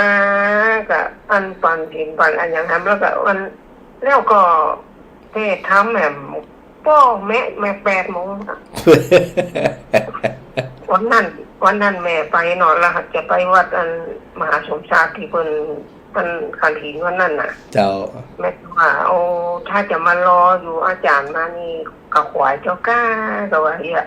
อันปันหินปันอันอย่างทำแล้วก็อันแล้วก็เทศทำแบบป้อแม่8 โมงวันนั้นแม่ไปนอนแล้วจะไปวัดอันมหาสมชาติที่เพิ่นขันหินวันนั้นน่ะเจ้าแม่ว่าโอ้ถ้าจะมารออยู่อาจารย์มานี่กับขวายเจ้าก้าก็ว่าเหี้ย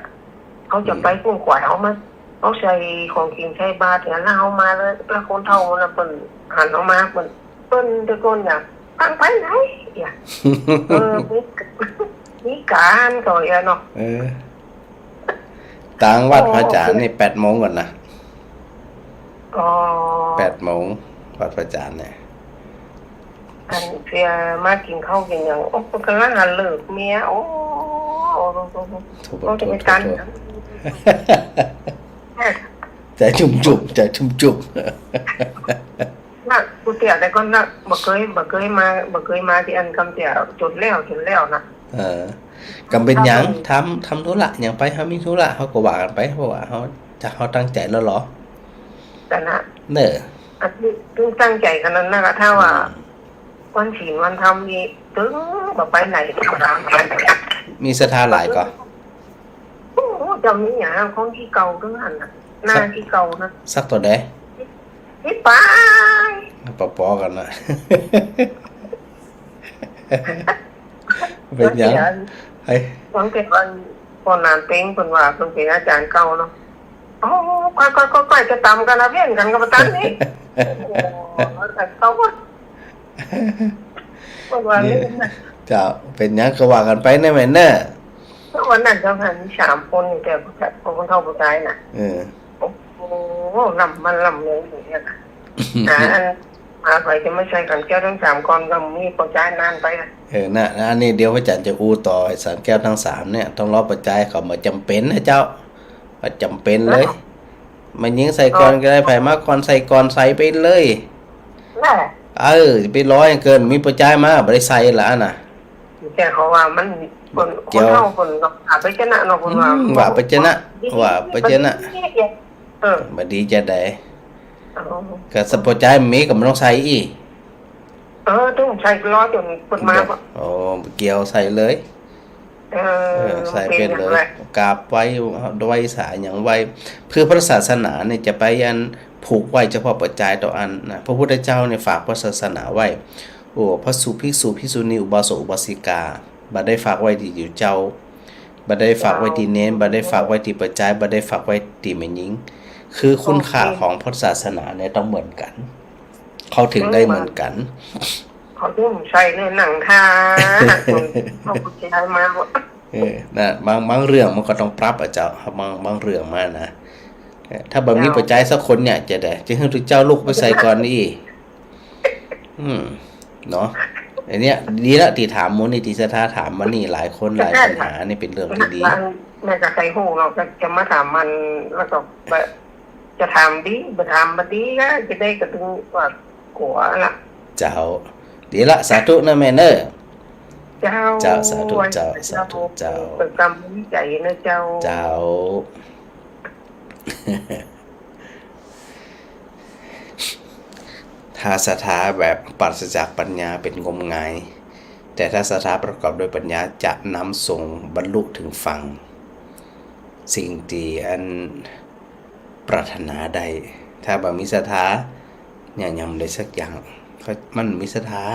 เขาจะไปกุ้งขวายเขามาเขาใส่ของกินใช้บาตรเนี่ยแล้วเขามาเลยแล้วคนเท่านั้นเปิ้นหันออกมาเปิ้นตะโกนอย่างตั้งไปไหนอย่ามีการก็อย่าเนาะต่างวัดพระอาจารย์นี่8 โมงก่อนนะ8 โมงวัดพระอาจารย์เนี่ยอันเพียมากินข้าวกินอย่างโอ้กำลังหันเลิกเมียโอ้ต้องจะไปกันใจจุ่มน่ะกูเตี่ยแต่ก็น่ะบ่เคยมาที่อันกำเตี่ยจนแล้วนะกำเป็นหยังทำธุระหยังไปเฮามีธุระเฮาก็ว่ากันไปเพราะว่าเฮาตั้งใจแล้วเหรอแต่นะเด้ออันนี้ตึงตั้งใจขนาดนั้นก็ถ้าว่าวันศีลวันธรรมนี่ตึงบ่ไปไหนก็ตามมีศรัทธาหลายก็โอ้จำนี้หยังของที่เก่าทั้งนั้นน่ะหน้าที่เก่านะสักตัวใดนี่ไปปอกันนะเป็นยังไอ้ฟังเป็นวันพอนานเต็งเพิ่นว่าเพิ่นเป็นอาจารย์เก่าเนาะอ๋อก็จะตามกันนะเวียนกันกับตันนี่โอ้อาจารย์เก่าบ่ว่านี่จ้าเป็นยังก็ว่ากันไปได้แม่นเด้อวันนั้นเจ้าหัน3 คนแต่คนเฒ่าผู้ชายน่ะโอ้ลำเลยอย่างเงี้ยอันมาไปจะไม่ใช่กันแก้วทั้ง3 คนก็มีปัจจัยนานไปน่ะอันนี้เดี๋ยวพระอาจารย์จะอู้ต่อสารแก้วทั้ง3เนี่ยต้องรอปัจจัยเขามาจำเป็นนะเจ้าจำเป็นเลยมันยิงใส่ก่อนก็ได้ไผมาก่อนใส่ก่อนใส่ไปเลยไปร้อยเกินมีปัจจัยมาบ่ได้ใส่ละน่ะแต่เขาว่ามันคนเฮาคนก็อาไปชนะเนาะคนว่าไปชนะบ่ดีจะได้ก็สปอร์ตใจมีก็มันต้องใส่อีต้องใส่ล้อจนเพิ่นมาเกี่ยวใส่เลยใส่เป็นเลยกราบไว้ด้วยสายอย่างไว้เพื่อพระศาสนาเนี่ยจะไปยันผูกไว้เฉพาะปัจจัยต่ออันนะพระพุทธเจ้าเนี่ยฝากพระศาสนาไว้โอ้พระสุภิกษุภิกษุณีอุบาสกอุบาสิกาบ่ได้ฝากไว้ที่อยู่เจ้าบ่ได้ฝากไว้ที่เน้นบ่ได้ฝากไว้ที่ปัจจัยบ่ได้ฝากไว้ที่แม่หญิงคือคุณค่าของพุทธศาสนาเนี่ยต้องเหมือนกันเขาถึงได้เหมือนกันเขาต้องใส่ในหนังท่าเขาพูดใจมานะบางเรื่องมันก็ต้องปรับเจ้าบางเรื่องมานะถ้าบ่มีปัจจัยสักคนเนี่ยจะได้จะให้เจ้าลูกไปใส่ก่อนนี่เนาะอันเนี้ยดีละที่ถามมูลนิธิศรัทธาถามมานี่หลายคนหลายปัญหานี่เป็นเรื่องที่ดีแม่จะใส่หูเราจะมาถามมันแล้วก็จะถามดีบ่ถามบ่ดีก็จะได้กระตุ้นว่ากัวละเจ้าดีละสาธุนะแม่เด้อเจ้าสาธุเจ้าเปิดกรรมวิจัยนะเจ้า ถ้าศรัทธาแบบปราศจากปัญญาเป็นงมงายแต่ถ้าศรัทธาประกอบด้วยปัญญาจะนำส่งบรรลุถึงฝั่งสิ่งที่อันปรารถนาได้ถ้าบ่มีศรัทธาเนี่ยยังได้สักอย่างมันมีศรัทธา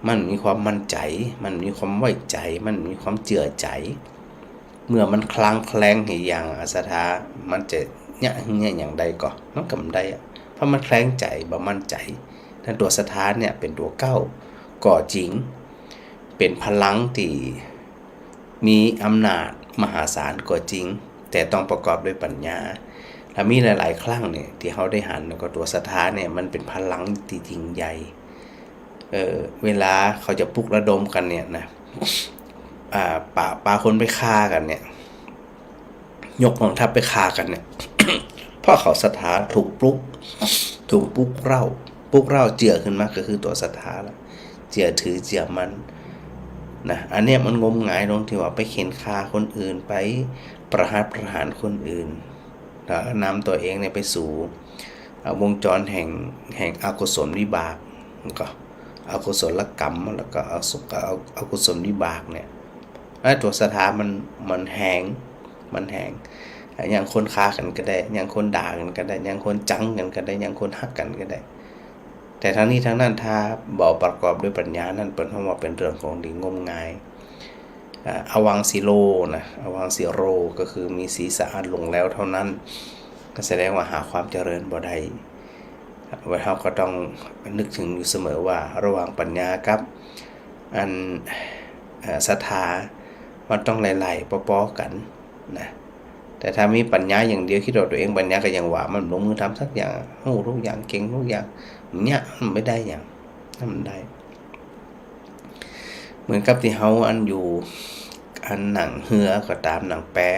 มันมีความมั่นใจมันมีความไว้ใจมันมีความเชื่อใจเมื่อมันคลางแคลงอย่างศรัทธามันจะเนี่ยอย่างใดก็มันก็บ่ได้เพราะมันแคลงใจบ่มั่นใจนั่นตัวศรัทธาเนี่ยเป็นตัวเก้าก่อจริงเป็นพลังที่มีอำนาจมหาศาลก็จริงแต่ต้องประกอบด้วยปัญญาและมีหลายๆครั้งเนี่ยที่เขาได้หันแล้วก็ตัวศรัทธาเนี่ยมันเป็นพลังที่ยิ่งใหญ่เวลาเขาจะปลุกระดมกันเนี่ยนะป่าคนไปฆ่ากันเนี่ยยกกองทัพไปฆ่ากันเนี่ย เพราะเขาศรัทธาถูกปลุกเร้าเจือขึ้นมาก็คือตัวศรัทธาละเจือถือเจือมันนะอันเนี้ยมันงมงายตรงที่ว่าไปเข็นฆ่าคนอื่นไปประหารคนอื่นแล้วนำตัวเองเนี่ยไปสู่วงจรแห่งอกุศลวิบากก็อกุศลกรรมแล้วก็อกุศลวิบากเนี่ยแล้วตัวศรัทธามันแหงอย่างคนฆ่ากันก็ได้อย่างคนด่ากันก็ได้อย่างคนจังกันก็ได้อย่างคนฮักกันก็ได้แต่ทั้งนี้ทั้งนั้นถ้าบ่ประกอบด้วยปัญญานั่นเป็นเพราะว่าเป็นเรื่องของดีงมงายอวังสิโลนะอวังสิโรก็คือมีศีรษะอันลงแล้วเท่านั้นก็แสดงว่าหาความเจริญบ่ได้ไว้เราก็ต้องนึกถึงอยู่เสมอว่าระหว่างปัญญากับอันศรัทธามันต้องไล่ๆป้อๆกันนะแต่ถ้ามีปัญญาอย่างเดียวคิดว่าตัวเองปัญญาก็ยังว่ามันลงมือทำสักอย่างรู้ทุกอย่างเก่งทุกอย่างเนี่ยมันไม่ได้อย่างนั้นมันได้เหมือนกับที่เฮาอันอยู่อันหนังเหือก็ตามหนังแปะ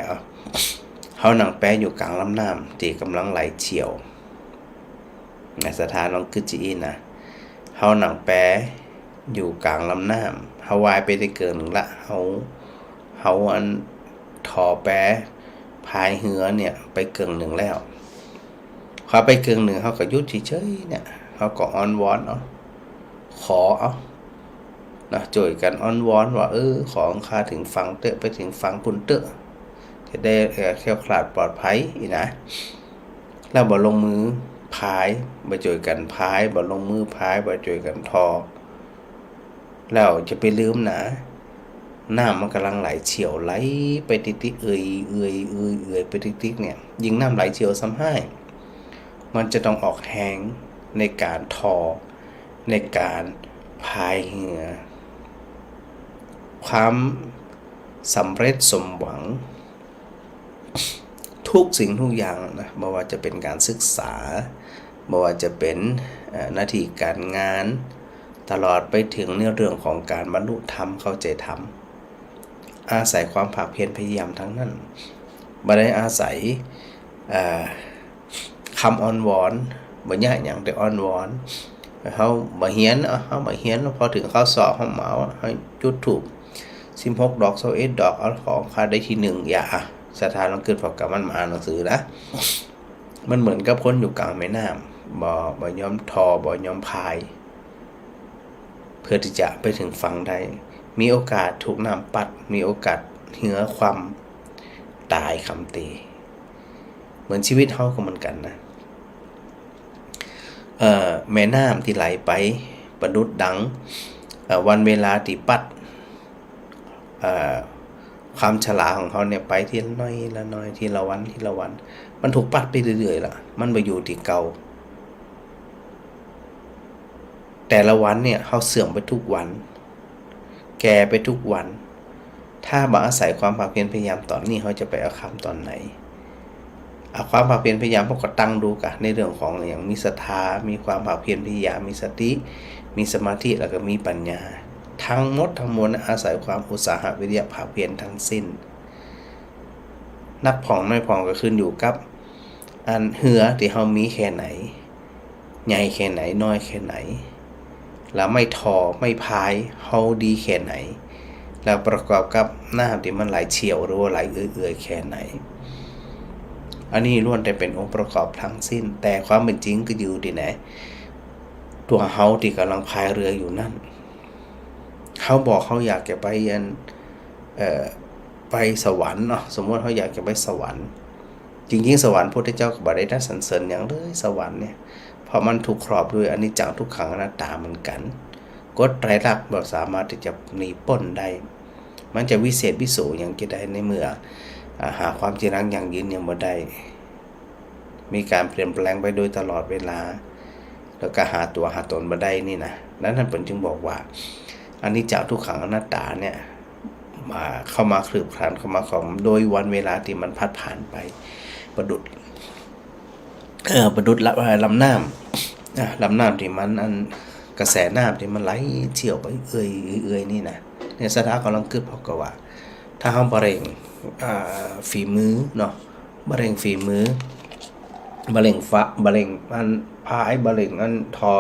เฮาหนังแปะอยู่กลางลำน้ำที่กำลังไหลเชี่ยวในสถานน้องกึจีนะเฮาหนังแปะอยู่กลางลำน้ำเฮาวายไปได้เกินหนึ่งละเฮาอันทอแปะพายเหือเนี่ยไปเกินหนึ่งแล้วเขาไปเกินหนึ่งเขาก็ยุดเฉยๆเนี่ยเขาก็อ้อนวอนขอนะจ่วยกันอ้อนวอนว่าของข้าถึงฝั่งเตอะไปถึงฝั่งปุ่นเตอะจะได้แคล้วคลาดปลอดภัยนะแล้วบ่ลงมือพายบ่จ่วยกันพายบ่ลงมือพายบ่จ่วยกันทอแล้วจะไปลืมนะน้ำมันกำลังไหลเฉียวไหลไปติ๊กๆเอื่อยไปติ๊กๆเนี่ยยิงน้ำไหลเฉียวซ้ำให้มันจะต้องออกแรงในการทอในการพายเรือความสำเร็จสมหวังทุกสิ่งทุกอย่างนะไม่ว่าจะเป็นการศึกษาไม่ว่าจะเป็นหน้าที่การงานตลอดไปถึงเรื่องของการบรรลุธรรมเข้าใจธรรมอาศัยความภาคเพียรพยายามทั้งนั้นไม่ได้อาศัยคำอ้อนวอนบ่ยากอย่างแต่อ้อนวอนเขาบ่เฮียนพอถึงเขาสอบเขาเหมาให้จุดถูก16 ดอก21 ดอกเอาของค่าได้ที่1อย่าศรัทธาต้องเกิดพอกับมันมาอ่านหนังสือนะมันเหมือนกับคนอยู่กลางแม่น้ำบ่ยอมทอบ่ยอมพายเพื่อที่จะไปถึงฝั่งได้มีโอกาสถูกน้ำปัดมีโอกาสเหือความตายคำเตเหมือนชีวิตเขาก็เหมือนกันนะแม่น้ำที่ไหลไปประดุดดังวันเวลาที่ปัดความฉลาดของเขาเนี่ยไปทีละน้อยละน้อยทีละวันมันถูกปัดไปเรื่อยๆล่ะมันไปอยู่ที่เก่าแต่ละวันเนี่ยเขาเสื่อมไปทุกวันแก่ไปทุกวันถ้าบ่อาศัยความภาคเพียรพยายามตอนนี้เขาจะไปเอาคำตอนไหนเอาความภาคเพียรพยายามพวกก็ตั้งดูกันในเรื่องของอย่างมีศรัทธามีความภาคเพียรพยายามมีสติมีสมาธิแล้วก็มีปัญญาทั้งหมดทั้งมวลอาศัยความอุตสาหะวิริยะภาคเพียรทั้งสิ้นนับผ่องไม่ผ่องก็ขึ้นอยู่กับอันเหือที่เขามีแค่ไหนใหญ่แค่ไหนน้อยแค่ไหนแล้วไม่ทอไม่พายเขาดีแค่ไหนแล้วประกอบกับน้ำที่มันไหลเฉียวหรือว่าไหลเอื่อยๆแค่ไหน อันนี้ล้วนแต่เป็นองค์ประกอบทั้งสิ้นแต่ความเป็นจริงก็อยู่ที่ไหนตัวเฮาที่กำลังพายเรืออยู่นั่นเขาบอกเขาอยากจะไปไปสวรรค์เนาะสมมติเขาอยากจะไปสวรรค์จริงๆสวรรค์พระพุทธเจ้าก็บ่ได้สรรเสริญอย่างเลยสวรรค์เนี่ยเพราะมันถูกครอบด้วยอนิจจังทุกขังอนัตตาเหมือนกันกฎไตรลักษณ์บ่สามารถที่จะหนีพ้นได้มันจะวิเศษวิโสอย่างจะได้ในเมื่อหาความจริงอย่างยืนยังบ่ได้มีการเปลี่ยนแปลงไปโดยตลอดเวลาแล้วก็หาตัวหาตนบ่ได้นี่นะนั้นท่านจึงบอกว่าอนิจจังทุกขังอนัตตาเนี่ยมาเข้ามาคลืบคลานเข้ามาของโดยวันเวลาที่มันพัดผ่านไปประดุดลำน้ำที่มันกระแสน้ำที่มันไหลเชี่ยวไปเอื่อยนี่นะเนี่ยสถานกำลังเกิดเพราะว่าถ้าเฮาบ่เร่งฝีมือเนาะบ่เร่งฝีมือบ่เร่งอันพายบ่เร่งอันทอ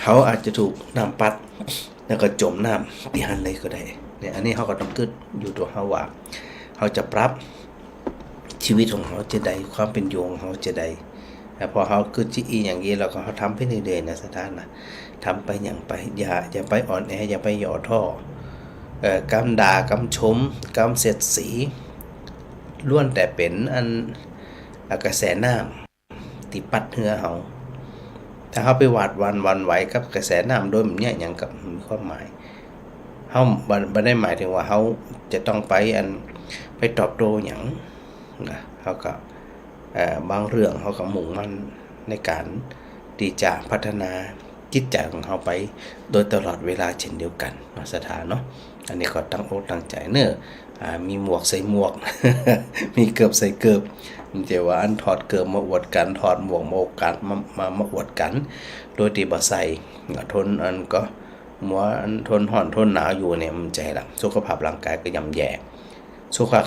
เขาอาจจะถูกน้ำปัดแล้วก็จมน้ำที่หันเลยก็ได้เนี่ยอันนี้เขาก็ต้องคิดอยู่ตัวเขาว่าเขาจะปรับชีวิตของเขาจะได้ความเป็นอยู่ของเขาจะได้แต่พอเขาคิดที่อย่างนี้เราก็เขาทำไปเรื่อยๆนะสถานนะทำไปอย่างไปอย่าไปอ่อนแออย่าไปหย่อท่อกำด่ากำชมกำเสียดสีล้วนแต่เป็นกระแสน้ำที่ปัดเหือเขาถ้าเขาไปหวาดวันไหวกับกระแสน้ำโดยมันเนี่ยอย่างกับมีความหมายเขาไม่ได้หมายถึงว่าเขาจะต้องไปตอบโต้อย่างนะเขาก็บางเรื่องเขาก็มุ่งมั่นในการที่จะพัฒนาจิตใจของเขาไปโดยตลอดเวลาเช่นเดียวกันนะสถานเนาะอันนี้ก็ตั้งอกตั้งใจเนอะมีหมวกใส่หมวก มีเกือบใส่เกือบมันจะว่าถอดเกือบมาอวดกันถอดหมวกมาอวดกันมาอวดกันโดยที่บ่ใส่ทนก็มัวทนห่อนทนหนาวอยู่เนี่ยมันใจละสุขภาพร่างกายก็ย่ำแย่สุขภาพ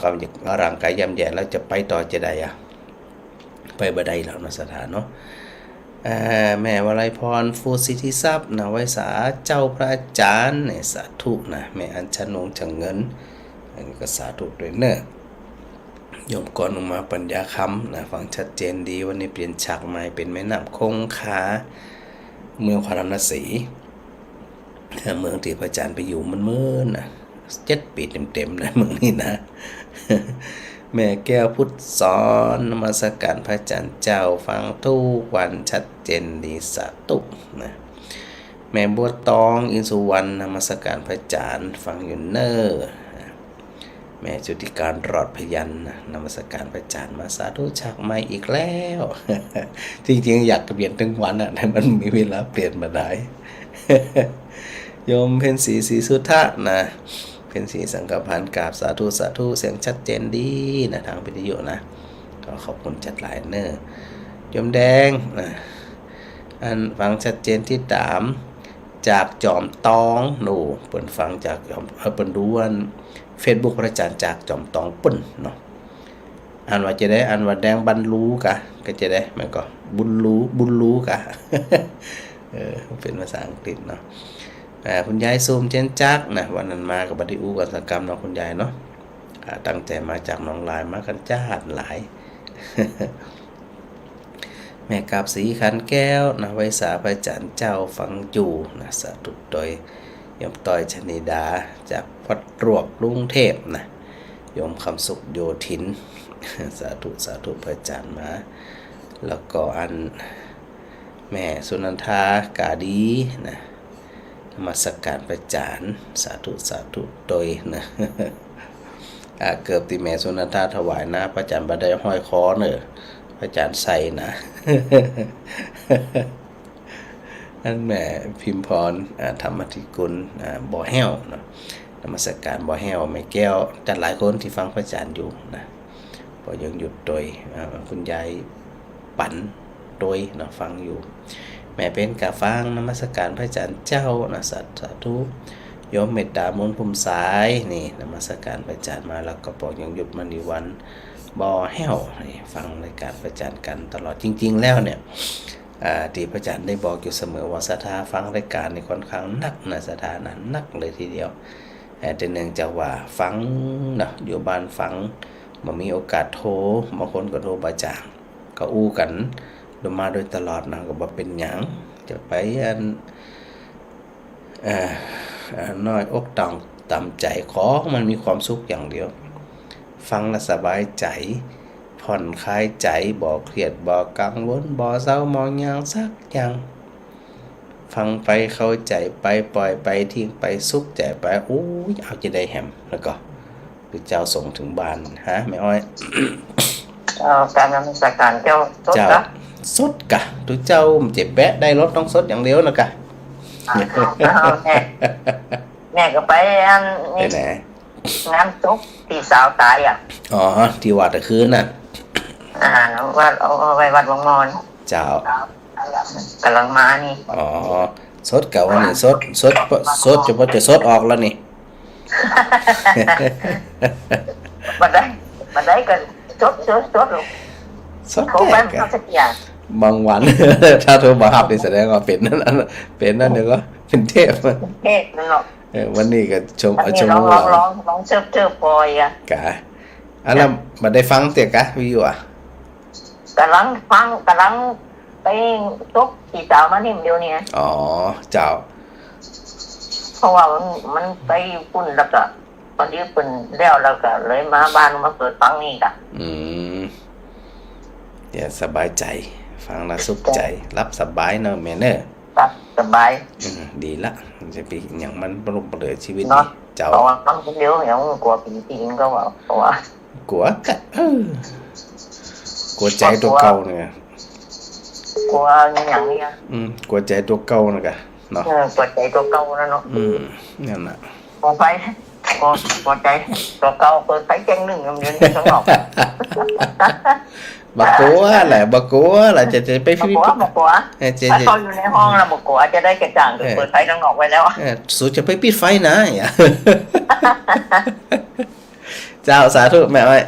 ร่างกายย่ำแย่แล้วจะไปต่อจะได้ไปบ่ได้แล้วนะสถานเนาะแม่วลัยพรฟูสิทธิทรัพย์นะไว้สาเจ้าพระอาจารย์เนี่ยสาธุนะแม่อัญชนงจังเงินอันนี้ก็สาธุด้วยเนอะโยมก่อนลงมาปัญญาคำนะฟังชัดเจนดีวันนี้เปลี่ยนฉากใหม่เป็นแม่น้ำคงคาเมืองพาราณสีเมืองที่พระอาจารย์ไปอยู่มันเมื่อนะ7 ปีเต็มๆนะเมืองนี้นะ แม่แก้วพุทธสอนนมัสการพระอาจารย์เจ้าฟังทุกวันชัดเจนดีสาธุนะแม่บัวตองอินสุวรรณนมัสการพระอาจารย์ฟังอยู่เนอแม่จุติการรอดพยัญชนะนมัสการพระอาจารย์มาสาธุฉากใหม่อีกแล้ว จริงๆอยากเปลี่ยนทั้งวันแต่มันมีเวลาเปลี่ยนมาได้ โยมเพ็ญศรีสุทธะนะเป็นสีสังกพันธ์กราบสาธุเสียงชัดเจนดีนะทางวิทยุนะก็ขอบคุณจัดหลายเนอร์ยมแดงนะฟังชัดเจนที่ตามจากจอมตองหนูเปิดฟังจากเปิดดูวันเฟซบุ๊กพระอาจารย์จากจอมตองปุ่นเนาะว่าจะได้ว่าแดงบรรลุกะก็จะได้มันก็บุญรู้กะ เป็นภาษาอังกฤษเนาะคุณยายซูมเจนจักนะวันนั้นมากับบัติอูกันสกรรมเนาะคุณยายเนาะตั้งใจมาจากหนองลายมากันจ้าหลาย แม่กาบสีขันแก้วนะไว้สาพระจันทร์เจ้าฟังอยู่นะสาธุโดยยมต้อยชนิดาจากวัดรวบกรุงเทพนะยมคำสุขโยธิน สาธุพระจันทร์มาแล้วก็แม่สุนันทากาดีนะนมัสการพระอาจารย์สาธุโดยนะเกือบที่แม่สุนันทาถวายนะพระอาจารย์บ่ได้ห้อยคอเนอะพระอาจารย์ใส่นะ นั่นแม่พิมพรธรรมธิกุลบ่อแห้วนะนมัสการบ่อแห้วแม่แก้วจัดหลายคนที่ฟังพระอาจารย์อยู่นะพอยังหยุดโดยคุณยายปั่นโดยนะฟังอยู่แม่เป็นกาฟังนมัสการพระอาจารย์เจ้านะสาธุโยมเมตตามนภูมิสายนี่นมัสการพระอาจารย์มาแล้วก็บอกยังหยุดมณีวันบ่อแห้วนี่ฟังรายการพระอาจารย์กันตลอดจริงๆแล้วเนี่ยที่พระอาจารย์ได้บอกอยู่เสมอว่าศรัทธาฟังรายการในค่อนข้างนักนะศรัทธานั้นนักเลยทีเดียว แต่เนื่องจากว่าฟังเนาะอยู่บ้านฟังบ่มีโอกาสโทรบางคนก็โทรบ่จ้างก็อู้กันมาโดยตลอดนะก็บ่เป็นหยังจะไปน้อยอกต่ำใจขอมันมีความสุขอย่างเดียวฟังแล้วสบายใจผ่อนคลายใจบ่เครียดบ่กังวลบ่เศร้ามองหยังสักอย่างฟังไปเข้าใจไปปล่อยไปทิ้งไปสุขใจไปโอ้ยเอาจะได้แฮมแล้วก็คือเจ้าส่งถึงบ้านฮะแม่อ้อย การนมัสการเจ้าสด เจ้า จ้ะ สดกะทุกเจ้าเจ็บแปะได้รถต้องสดอย่างเดียวนะกะ แม่ก็ไปอัน ไป นี้ ไหน งานศพพี่สาวตายอ่ะ อ๋อที่วัดตะคืนน่ะ วัดเอาไว้วัดวังมอน เจ้าก ำลังมานี่ อ๋อสดกะวันนี้สดจะพอจะสดออกแล้วนี่ บัดได้ก็สดลูก สด เขา แก่ ไป กะ เขาสักอย่าง บางวัน ถ้าโทรมาหับนี่แสดงว่าเป็นนั่นเดี๋ยวก็เป็นเทพ เฮ็ดนั่นเนาะ วันนี้ก็ชม อันนี้ ชม ร้อง เรา เชิบปอยอ่ะ กะอันนั้นมาได้ฟังเตียกะวิวอ่ะ กำลังไปศพพี่สาวมานี่เดียวนี้ อ๋อเจ้า เพราะว่ามันไปปุ่นแล้วก็ตอนนี้ปุ่นแล้วก็เลยมาบ้านมาเปิดฟังนี่กะ เดี๋ยวสบายใจฟังแล้วสุขใจรับสบายเนอะแม่เนอะ ครับสบาย ดีละจะไปอย่างมันปลุกเปลือยชีวิต เนาะ เจ้า เพราะว่าฟังคนเดียวอย่างกลัวผีจริงก็ว่าเพราะว่าก ลัวกะกลัวใจตัวเก่าเนี่ย กลัวอย่างนี้ กลัวใจตัวเก่านะกะเนาะ กลัวใจตัวเก่านะเนาะ นั่นน่ะ กลัวไฟกลัวใจตัวเก่าเปิดไฟแจ้งหนึ่งเงินข้างนอก บักกลัวแหละบักกลัวแหละจะไป บอกกลัวถ้าเขาอยู่ในห้องเราบอกกลัวจะได้กระจ่างเปิดไฟข้างนอกไว้แล้ว สู้จะไปปิดไฟนะอย่า เจ้าสาธุแม่ไว้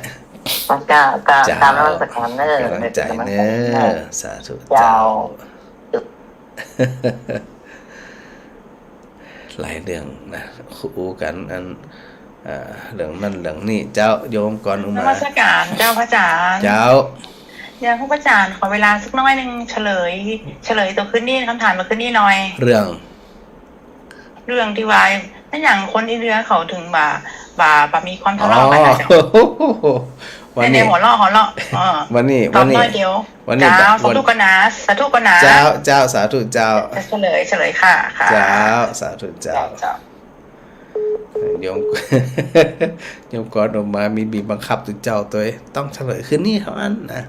การนมัสการเนอ กำลังใจเนอสาธุ เจ้า หลายเรื่องนะคู่กันอันเรื่องนั่นเรื่องนี้เจ้าโยมก่อนอุ น มา มัสการเจ้าพระอาจารย์ เจ้า เดี๋ยวพระอาจารย์ขอเวลาสักน้อยหนึ่งเฉลยตัวขึ้นนี่คำถามมาขึ้นนี่หน่อย เรื่อง เรื่องที่ว่านั่นอย่างคนอินเดียเขาถึงบ่มีความทะเลาะกันนะเจ้า วัน ใน นี้ หัวเราะวันนี้ ตอบน้อยเดียว วันนี้ เจ้าสาธุกันนะสาธุกันนะ เจ้าสาธุเจ้า เฉลยค่ะค่ะ เจ้าสาธุเจ้า เจ้า โยม โยมก่อนออกมามีบีบบังคับตัวเจ้าตัวเองต้องเฉลยคืนนี้เท่านั้นนะ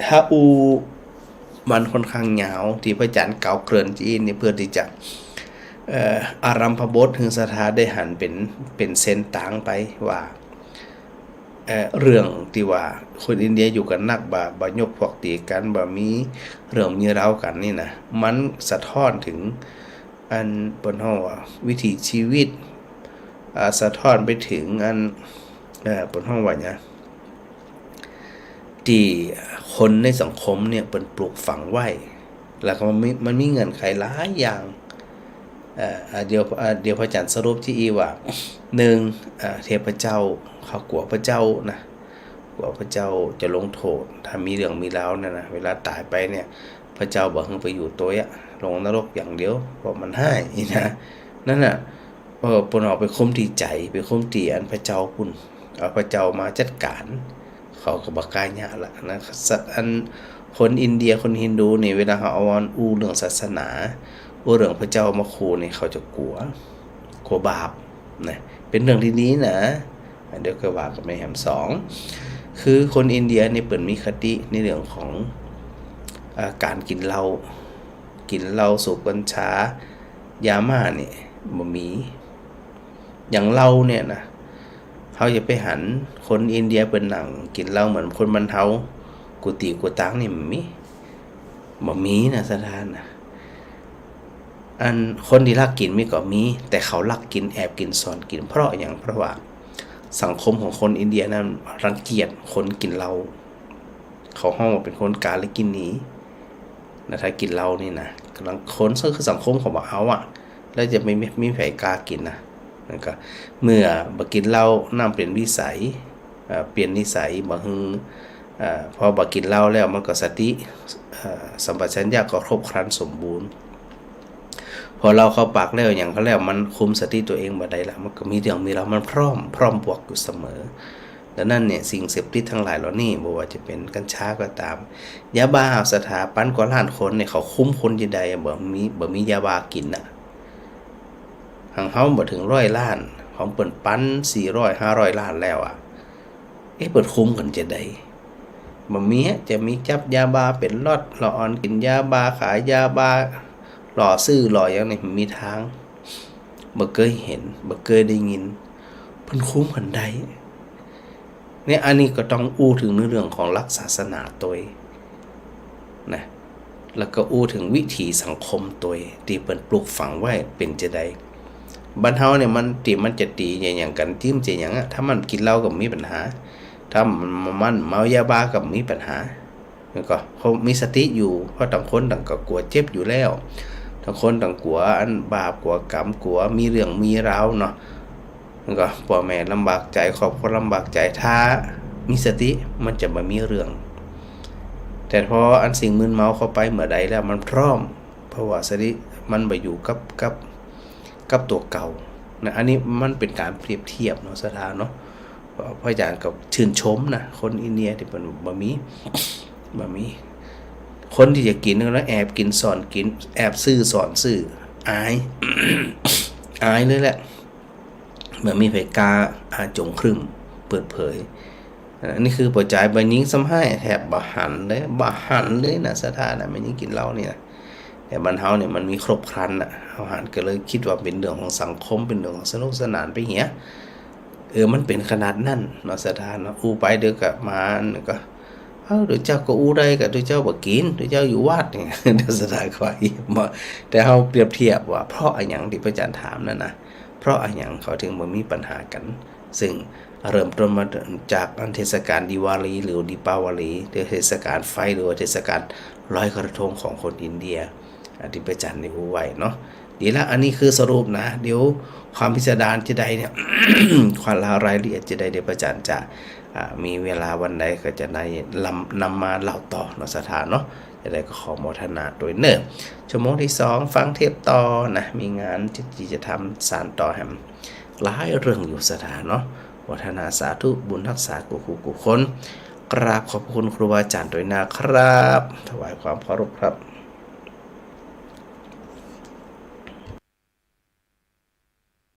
ถ้ามันค่อนข้างยาวที่พระอาจารย์เก่าเกริ่นจีนนี่เพื่อที่จะอารัมพบทถึงสถาได้หันเป็นเส้นต่างไปว่าเรื่องที่ว่าคนอินเดียอยู่กันนักบ่ยกพวกตีกันบ่มีเรื่องมีราวกันนี่นะมันสะท้อนถึงอันบนห้องว่าวิถีชีวิตสะท้อนไปถึงอันบนห้องว่าเนี่ยที่คนในสังคมเนี่ยเป็นปลูกฝังไว้แล้วก็มันมีเงื่อนไขหลายอย่างเดี๋ยวพระอาจารย์สรุปที่อีว่า1เทพเจ้าเขากลัวพระเจ้านะกลัวพระเจ้าจะลงโทษถ้ามีเรื่องมีราวนะเวลาตายไปเนี่ยพระเจ้าบอกให้ไปอยู่ตัวลงนรกอย่างเดียวเพราะมันให้นะนั่นน่ะปนออกไปคุ้มที่ใจไปคุ้มที่อันพระเจ้าคุณเอาพระเจ้ามาจัดการเขาก็บักกายะละนะอันคนอินเดียคนฮินดูนี่เวลาเขาเอาเรื่องศาสนาเรื่องพระเจ้ามาขู่นี่เขาจะกลัวบาปนะเป็นเรื่องที่นี้นะเดี๋ยวก็ว่ากันไม่แหม2คือคนอินเดียนี่เปิดมีคติในเรื่องของการกินเหล้าสูบกัญชายาม่าเนี่ยบ่มีอย่างเราเนี่ยนะเขาจะไปหันคนอินเดียเป็นหนังกินเหล้าเหมือนคนบรรเทากุฏิกุตังนี่มันบ่มีนะสถานนะอันคนที่รักกินมีก็มีแต่เขารักกินแอบกินซ่อนกินเพราะว่าสังคมของคนอินเดียนั้นรังเกียจคนกินเหล้าเขาห้องว่าเป็นคนกาลกินหนีนะถ้ากินเหล้านี่นะกำลังคนคือสังคมเขาบอกเอา แล้วจะไม่มีไผกล้ากินนะนั่นก็เมื่อบ่กินเหล้านำเป็นวิสัยเปลี่ยนนิสัยบ่ฮึงพอบ่กินเหล้าแล้วมันก็สติสัมปชัญญะก็ครบครันสมบูรณ์พอเราเข้าปากแล้วอย่างเขาแล้วมันคุมสติตัวเองบ่ได้ละมันก็มีเรื่องมีราวมันพร้อมบวกอยู่เสมอดังนั้นเนี่ยสิ่งเสพติดทั้งหลายเหล่านี้บ่ว่าจะเป็นกัญชาก็ตามยาบ้าสถาปันกว่าล้านคนเนี่ยเขาคุมคนจังได๋บ่มียาบ้ากินน่ะหังเฮาบ่ถึง100ล้านของเปิ้นปัน400 500ล้านแล้วอ่ะเปิดคุมกันจะได้บ่มีจะมีจับยาบ้าเป็นล็อตหลออนกินยาบ้าขายยาบ้าหล่อซื้อหล่ออย่างนี้มีทางบ่เคยเห็นบ่เคยได้ยินเพิ่นคุมกันได้เนี่ยอันนี้ก็ต้องอู้ถึงเรื่องของหลักศาสนาตัวนะแล้วก็อู้ถึงวิถีสังคมตัวที่เปิ้นปลูกฝังไว้เป็นจะได้บ้านเฮาเนี่ยมันจะตีอย่างกันจิ้มจะอย่างถ้ามันกินเหล้าก็มีปัญหาถ้ามันเมายาบ้าก็มีปัญหาแล้วก็เขามีสติอยู่เพราะต่างคนต่างก็กลัวเจ็บอยู่แล้วต่างคนต่างกลัวอันบาปกลัวกรรมกลัวมีเรื่องมีราวเนาะแล้วก็พ่อแม่ลำบากใจครอบครัวลำบากใจถ้ามีสติมันจะบ่มีเรื่องแต่พออันสิ่งมึนเมาเข้าไปเมื่อใดแล้วมันพร้อมเพราะว่าสติมันไปอยู่กับตัวเก่านะอันนี้มันเป็นการเปรียบเทียบเนาะสถานเนาะพระอาจารย์ก็ชื่นชมนะคนอินเดียที่เป็นบะหมี่คนที่จะกินแล้วแอบกินสอนกินแอบซื้อสอนซื้ออาย อายเลยแหละเหมือนมีไผกาอาจงครึ่มเปิดเผยอันนี้คือปัจจัยบางยิงซ้ำให้แถบบะหันเลยนะสถานนะมันยิ่งกินเหล้าเนี่ยแต่บ้านเฮาเนี่ยมันมีครบครันน่ะเฮาหันก็เลยคิดว่าเป็นเรื่องของสังคมเป็นเรื่องของสนุกสนานไปเหี้ยมันเป็นขนาดนั้นเนาะสถานเนาะอู้ไปเด้อก็มาก็เดี๋ยวเจ้าก็อู้ได้ก็เดี๋ยวเจ้าบ่กินเดี๋ยวเจ้าอยู่วัดเนี่ยเดี๋ยวสถานก็บ่แต่เฮาเปรียบเทียบว่าเพราะอะไรหยังที่พระอาจารย์ถามนั่นนะเพราะอะไรหยังเขาถึงบ่มีปัญหากันซึ่งเริ่มต้นมาจากเทศกาลดิวาลีหรือดิปาวาลีหรือเทศกาลไฟหรือเทศกาลลอยกระทงของคนอินเดียที่พระอาจารย์ได้อู้ไว้เนาะดีแล้วอันนี้คือสรุปนะเดี๋ยวความพิสดารจะได้เนี่ย ความรายละเอียดจะได้เดี๋ยวพระอาจารย์จะมีเวลาวันใดก็จะได้นำมาเล่าต่อเนาะสถานเนาะจะได้ก็ขอโมทนาโดยเนิ่นชั่วโมงที่2ฟังเทปต่อนะมีงานที่จะทำสานต่อแฮมหลายเรื่องอยู่สถานเนาะวัฒนาสาธุบุญรักษากุคนกราบขอบคุณครูบาอาจารย์โดยนะครับถวายความเคารพครับ